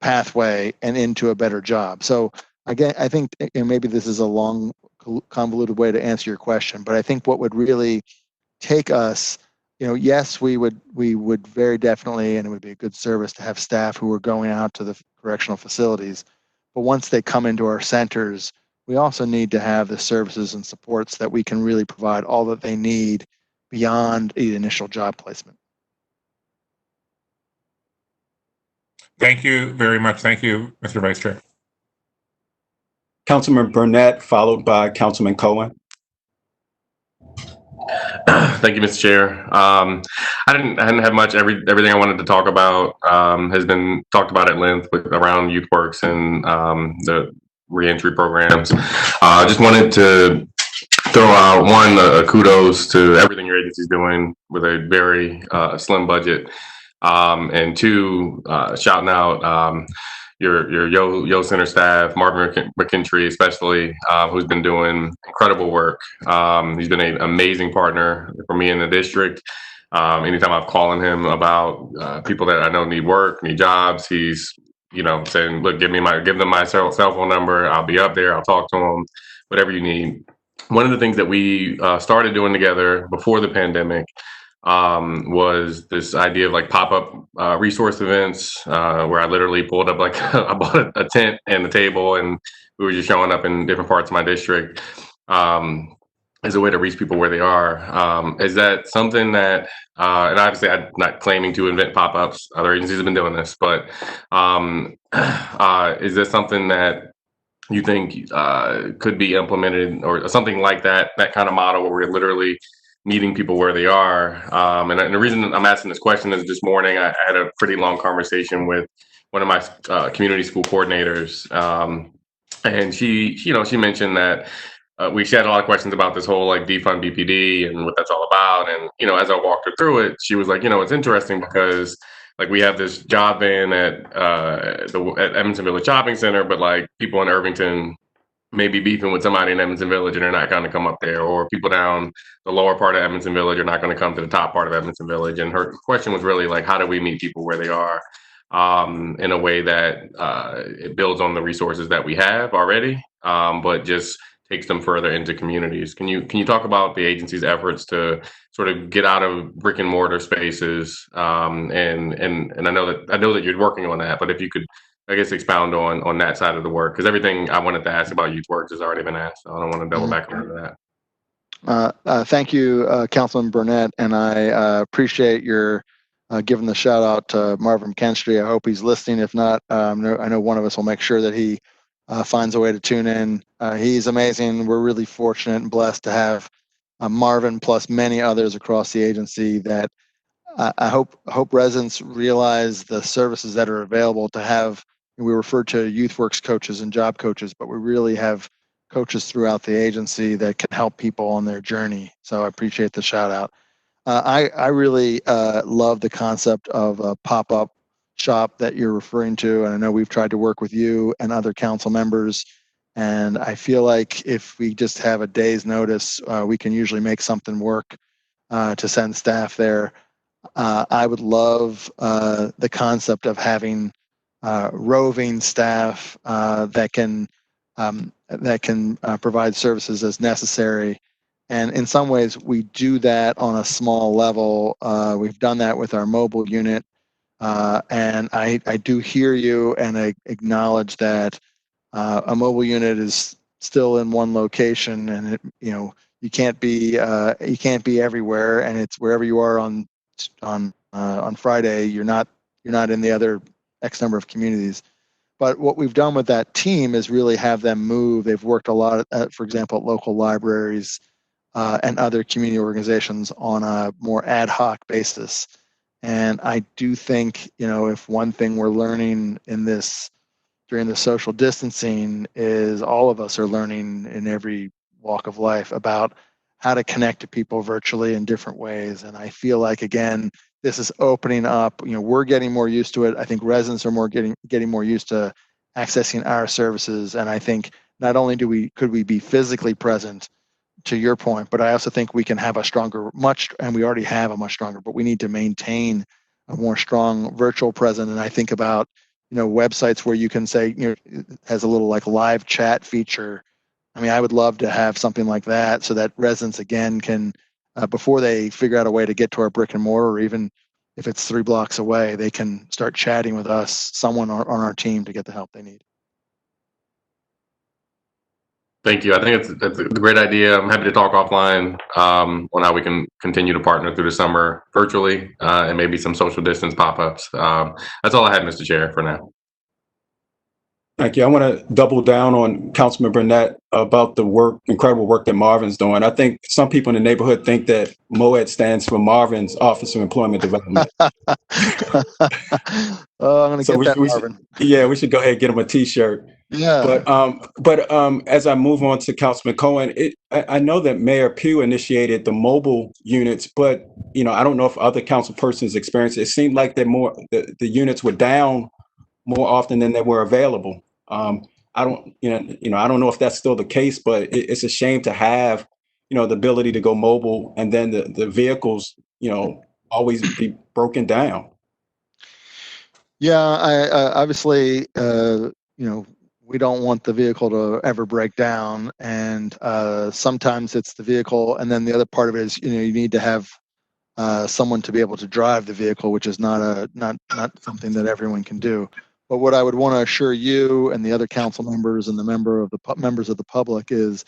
pathway and into a better job. So again, I think, and maybe this is a long, convoluted way to answer your question, but I think what would really take us, yes, we would very definitely, and it would be a good service to have staff who are going out to the correctional facilities. But once they come into our centers, we also need to have the services and supports that we can really provide all that they need beyond the initial job placement. Thank you very much. Thank you, Mr. Vice Chair. Councilman Burnett, followed by Councilman Cohen. Thank you, Mr. Chair. I didn't have much. Everything I wanted to talk about has been talked about at length around YouthWorks and the reentry programs. Just wanted to throw out one, kudos to everything your agency is doing with a very slim budget, and two, shouting out your Yo Center staff, Marvin McKintry especially, who's been doing incredible work. He's been an amazing partner for me in the district. Anytime I've called on him about people that I know need work, need jobs, he's saying, look, give them my cell phone number. I'll be up there. I'll talk to them, whatever you need. One of the things that we started doing together before the pandemic was this idea of like pop-up resource events, where I literally pulled up I bought a tent and a table, and we were just showing up in different parts of my district as a way to reach people where they are. Is that something that, and obviously I'm not claiming to invent pop-ups, other agencies have been doing this, but is this something that you think could be implemented, or something like that kind of model where we're literally meeting people where they are? And the reason I'm asking this question is this morning I had a pretty long conversation with one of my community school coordinators, and she mentioned that she had a lot of questions about this whole like defund BPD and what that's all about. And as I walked her through it, she was like, it's interesting because like we have this job van at Edmondson Village Shopping Center, but like people in Irvington may be beefing with somebody in Edmondson Village and they're not going to come up there, or people down the lower part of Edmondson Village are not going to come to the top part of Edmondson Village. And her question was really like, how do we meet people where they are in a way that it builds on the resources that we have already, but just takes them further into communities. Can you talk about the agency's efforts to sort of get out of brick and mortar spaces? And I know that you're working on that, but if you could, I guess, expound on that side of the work, because everything I wanted to ask about YouthWorks has already been asked, so I don't want to double back into that. Thank you, Councilman Burnett, and I appreciate your giving the shout out to Marvin McKinstry. I hope he's listening. If not, I know one of us will make sure that he finds a way to tune in. He's amazing. We're really fortunate and blessed to have Marvin plus many others across the agency that I hope residents realize the services that are available to have. We refer to YouthWorks coaches and job coaches, but we really have coaches throughout the agency that can help people on their journey. So I appreciate the shout out. I really love the concept of a pop-up shop that you're referring to, and I know we've tried to work with you and other council members, and I feel like if we just have a day's notice, we can usually make something work to send staff there. I would love the concept of having roving staff that can provide services as necessary. And in some ways, we do that on a small level. We've done that with our mobile unit. And I do hear you, and I acknowledge that a mobile unit is still in one location, and you can't be everywhere, and it's wherever you are on Friday. You're not in the other X number of communities. But what we've done with that team is really have them move. They've worked a lot, for example, at local libraries and other community organizations on a more ad hoc basis. And I do think, if one thing we're learning in this during the social distancing is all of us are learning in every walk of life about how to connect to people virtually in different ways. And I feel like, again, this is opening up. We're getting more used to it. I think residents are getting more used to accessing our services. And I think not only could we be physically present, to your point, but I also think we can have and we already have a much stronger, but we need to maintain a more strong virtual presence. And I think about, websites where you can say, it has a little like live chat feature. I mean, I would love to have something like that so that residents, again, can, before they figure out a way to get to our brick and mortar, or even if it's 3 blocks away, they can start chatting with us, someone on our team, to get the help they need. Thank you. I think that's a great idea. I'm happy to talk offline on how we can continue to partner through the summer virtually and maybe some social distance pop-ups. That's all I had, Mr. Chair, for now. Thank you. I want to double down on Councilman Burnett about the incredible work that Marvin's doing. I think some people in the neighborhood think that MOED stands for Marvin's Office of Employment Development. Oh, I'm going to get that, Marvin. We should go ahead and get him a T-shirt. Yeah. But as I move on to Councilman Cohen, I know that Mayor Pugh initiated the mobile units, but I don't know if other council persons experienced it. It seemed like the units were down more often than they were available. I don't know if that's still the case, but it's a shame to have the ability to go mobile and then the vehicles always be broken down. Yeah, I obviously we don't want the vehicle to ever break down, and sometimes it's the vehicle, and then the other part of it is you need to have someone to be able to drive the vehicle, which is not something that everyone can do. But what I would want to assure you and the other council members and the members of the public is,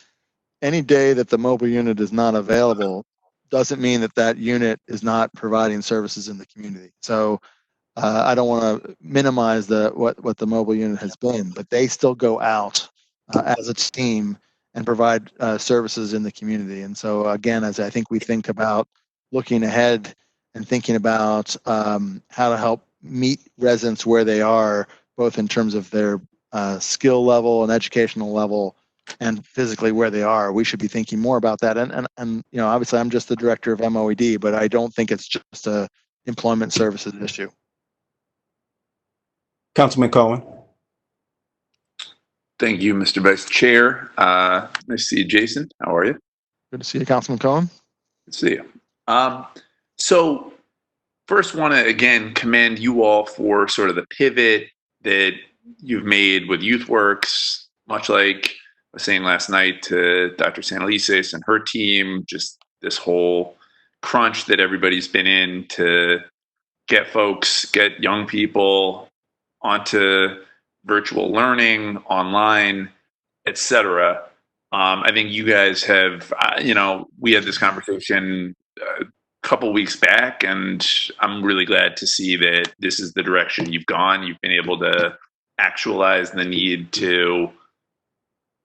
any day that the mobile unit is not available doesn't mean that unit is not providing services in the community. So I don't want to minimize what the mobile unit has been, but they still go out as a team and provide services in the community. And so again, as I think we think about looking ahead and thinking about how to help meet residents where they are, both in terms of their skill level and educational level, and physically where they are, we should be thinking more about that. And obviously I'm just the director of MOED, but I don't think it's just a employment services issue. Councilman Cohen. Thank you, Mr. Vice Chair. Nice to see you, Jason. How are you? Good to see you, Councilman Cohen. Good to see you. So first want to, again, commend you all for sort of the pivot that you've made with YouthWorks, much like I was saying last night to Dr. Sanalisis and her team, just this whole crunch that everybody's been in to get young people onto virtual learning, online, etc. I think you guys have, we had this conversation a couple weeks back, and I'm really glad to see that this is the direction you've gone. You've been able to actualize the need to,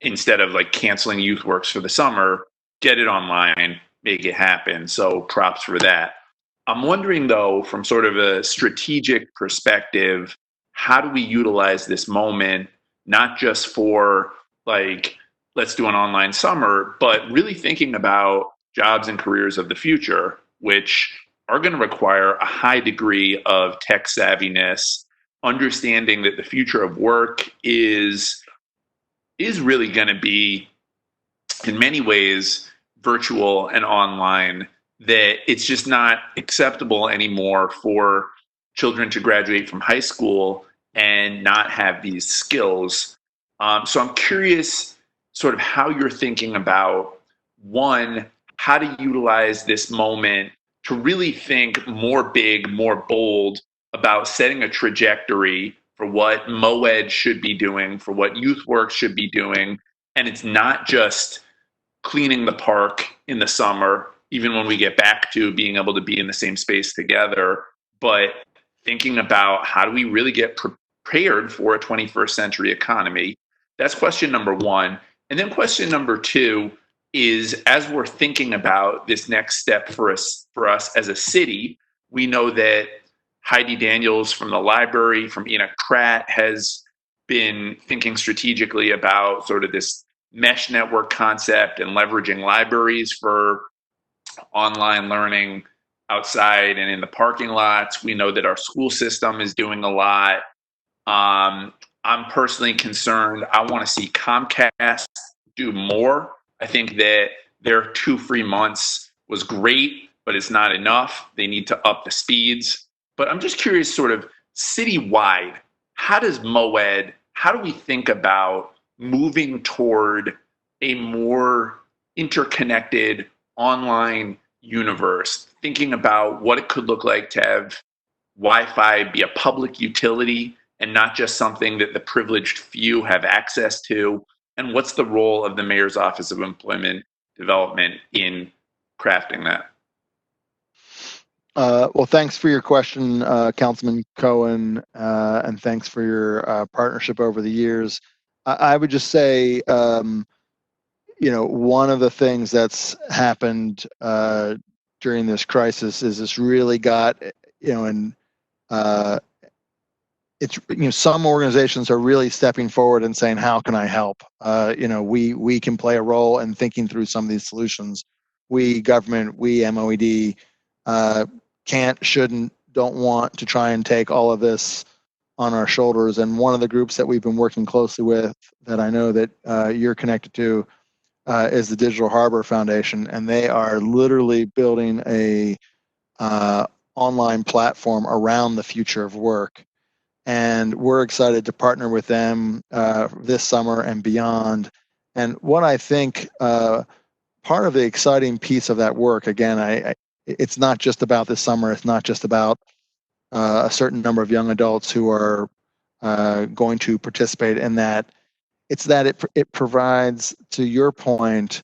instead of like canceling YouthWorks for the summer, get it online, make it happen. So props for that. I'm wondering though, from sort of a strategic perspective, how do we utilize this moment, not just for like, let's do an online summer, but really thinking about jobs and careers of the future, which are going to require a high degree of tech savviness, understanding that the future of work is really going to be, in many ways, virtual and online, that it's just not acceptable anymore for children to graduate from high school and not have these skills. So I'm curious sort of how you're thinking about, one, how to utilize this moment to really think more big, more bold about setting a trajectory for what MOED should be doing, for what YouthWorks should be doing. And it's not just cleaning the park in the summer, even when we get back to being able to be in the same space together, but thinking about how do we really get prepared for a 21st century economy. That's question number one. And then question number two is, as we're thinking about this next step for us as a city, we know that Heidi Daniels from the library, from Enoch Pratt, has been thinking strategically about sort of this mesh network concept and leveraging libraries for online learning outside and in the parking lots. We know that our school system is doing a lot. I'm personally concerned. I want to see Comcast do more. I think that their 2 free months was great, but it's not enough. They need to up the speeds. But I'm just curious, sort of citywide, how does MOED, how do we think about moving toward a more interconnected online universe, thinking about what it could look like to have Wi-Fi be a public utility and not just something that the privileged few have access to? And what's the role of the Mayor's Office of Employment Development in crafting that? Well, thanks for your question, Councilman Cohen, and thanks for your partnership over the years. I would just say, one of the things that's happened during this crisis is this really got, some organizations are really stepping forward and saying, how can I help? We can play a role in thinking through some of these solutions. We, government, we, MOED, can't, shouldn't, don't want to try and take all of this on our shoulders. And one of the groups that we've been working closely with, that I know that you're connected to, is the Digital Harbor Foundation, and they are literally building a online platform around the future of work. And we're excited to partner with them this summer and beyond. And what I think part of the exciting piece of that work, again, it's not just about this summer. It's not just about a certain number of young adults who are going to participate in that. It's that it provides, to your point,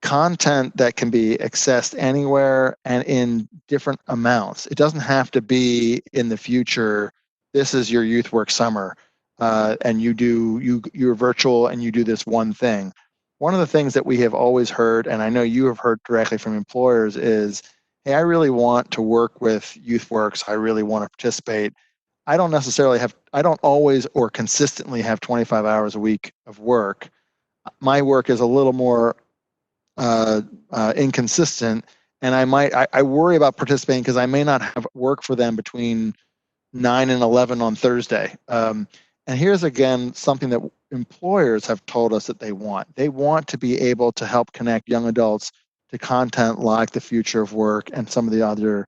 content that can be accessed anywhere and in different amounts. It doesn't have to be in the future. This is your YouthWorks summer, and you're virtual and you do this one thing. One of the things that we have always heard, and I know you have heard directly from employers, is, hey, I really want to work with YouthWorks. I really want to participate. I don't always or consistently have 25 hours a week of work. My work is a little more inconsistent, and I worry about participating because I may not have work for them between 9 and 11 on Thursday. And here's again something that employers have told us that they want. They want to be able to help connect young adults to content like the future of work and some of the other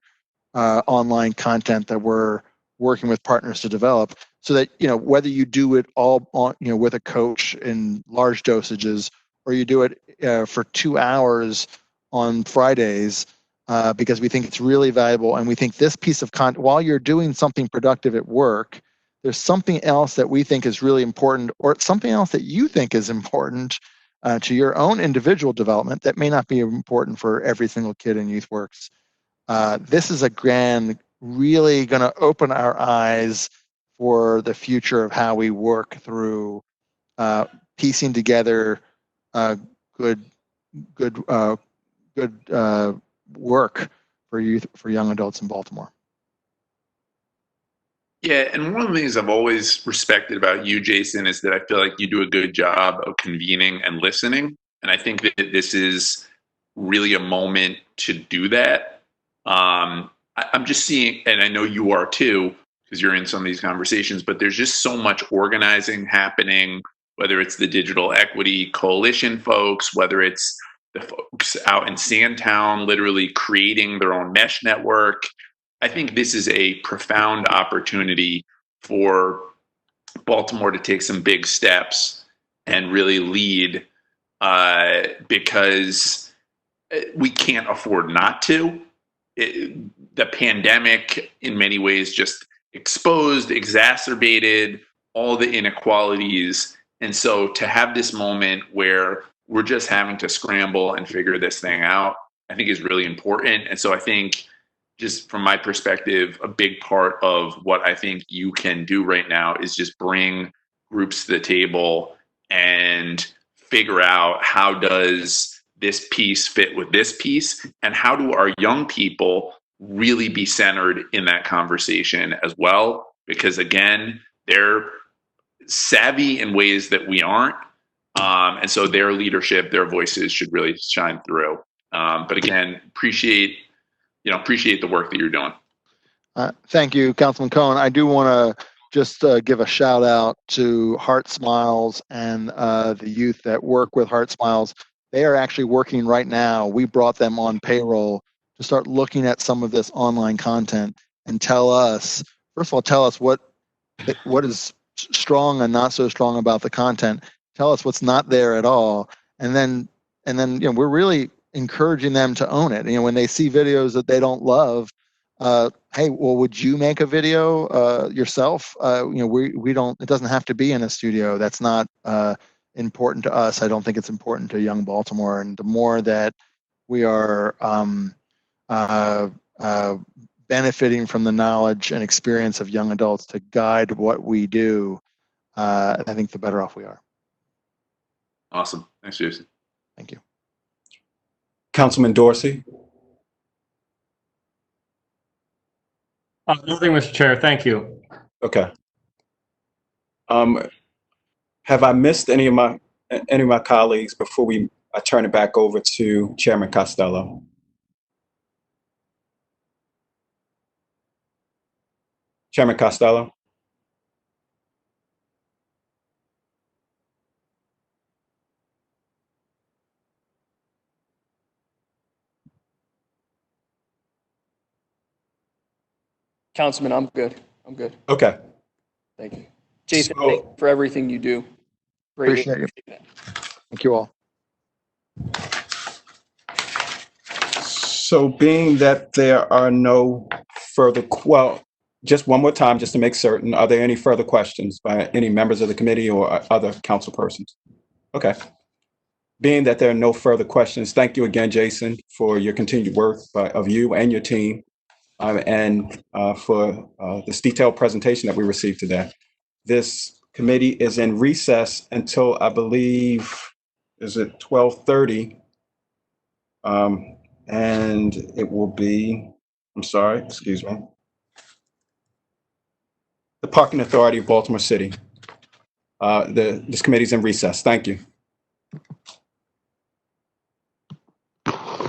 online content that we're working with partners to develop, so that whether you do it all on with a coach in large dosages, or you do it for 2 hours on Fridays, because we think it's really valuable, and we think this piece of content, while you're doing something productive at work, there's something else that we think is really important, or something else that you think is important to your own individual development that may not be important for every single kid in YouthWorks. This is really going to open our eyes for the future of how we work through piecing together good work for young adults in Baltimore. Yeah, and one of the things I've always respected about you, Jason, is that I feel like you do a good job of convening and listening. And I think that this is really a moment to do that. I'm just seeing, and I know you are too, because you're in some of these conversations, but there's just so much organizing happening, whether it's the Digital Equity Coalition folks, whether it's the folks out in Sandtown literally creating their own mesh network. I think this is a profound opportunity for Baltimore to take some big steps and really lead, because we can't afford not to. The pandemic, in many ways, just exposed, exacerbated all the inequalities. And so to have this moment where we're just having to scramble and figure this thing out, I think is really important. And so I think, just from my perspective, a big part of what I think you can do right now is just bring groups to the table and figure out, how does this piece fit with this piece, and how do our young people really be centered in that conversation as well? Because again, they're savvy in ways that we aren't. And so their leadership, their voices should really shine through. But again, appreciate the work that you're doing. Thank you, Councilman Cohen. I do want to just give a shout out to Heart Smiles and the youth that work with Heart Smiles. They are actually working right now. We brought them on payroll to start looking at some of this online content and tell us, first of all, tell us what is strong and not so strong about the content. Tell us what's not there at all, and then we're really encouraging them to own it. When they see videos that they don't love, hey, well, would you make a video yourself? We don't. It doesn't have to be in a studio. That's not important to us. I don't think it's important to young Baltimore. And the more that we are benefiting from the knowledge and experience of young adults to guide what we do, I think the better off we are. Awesome. Thanks, Jason. Thank you. Councilman Dorsey. Nothing, Mr. Chair. Thank you. Okay. Have I missed any of my colleagues before I turn it back over to Chairman Costello? Chairman Costello? Councilman, I'm good. I'm good. Okay. Thank you. Jason, So- thank you for everything you do. Greatly Appreciate you. appreciate that. Thank you all. So being that there are no further, well, just one more time, just to make certain, are there any further questions by any members of the committee or other council persons? Okay. Being that there are no further questions, thank you again, Jason, for your continued work of you and your team, and for this detailed presentation that we received today. This committee is in recess until, I believe, is it 12:30? And it will be, I'm sorry, excuse me, the Parking Authority of Baltimore City. This committee's in recess. Thank you.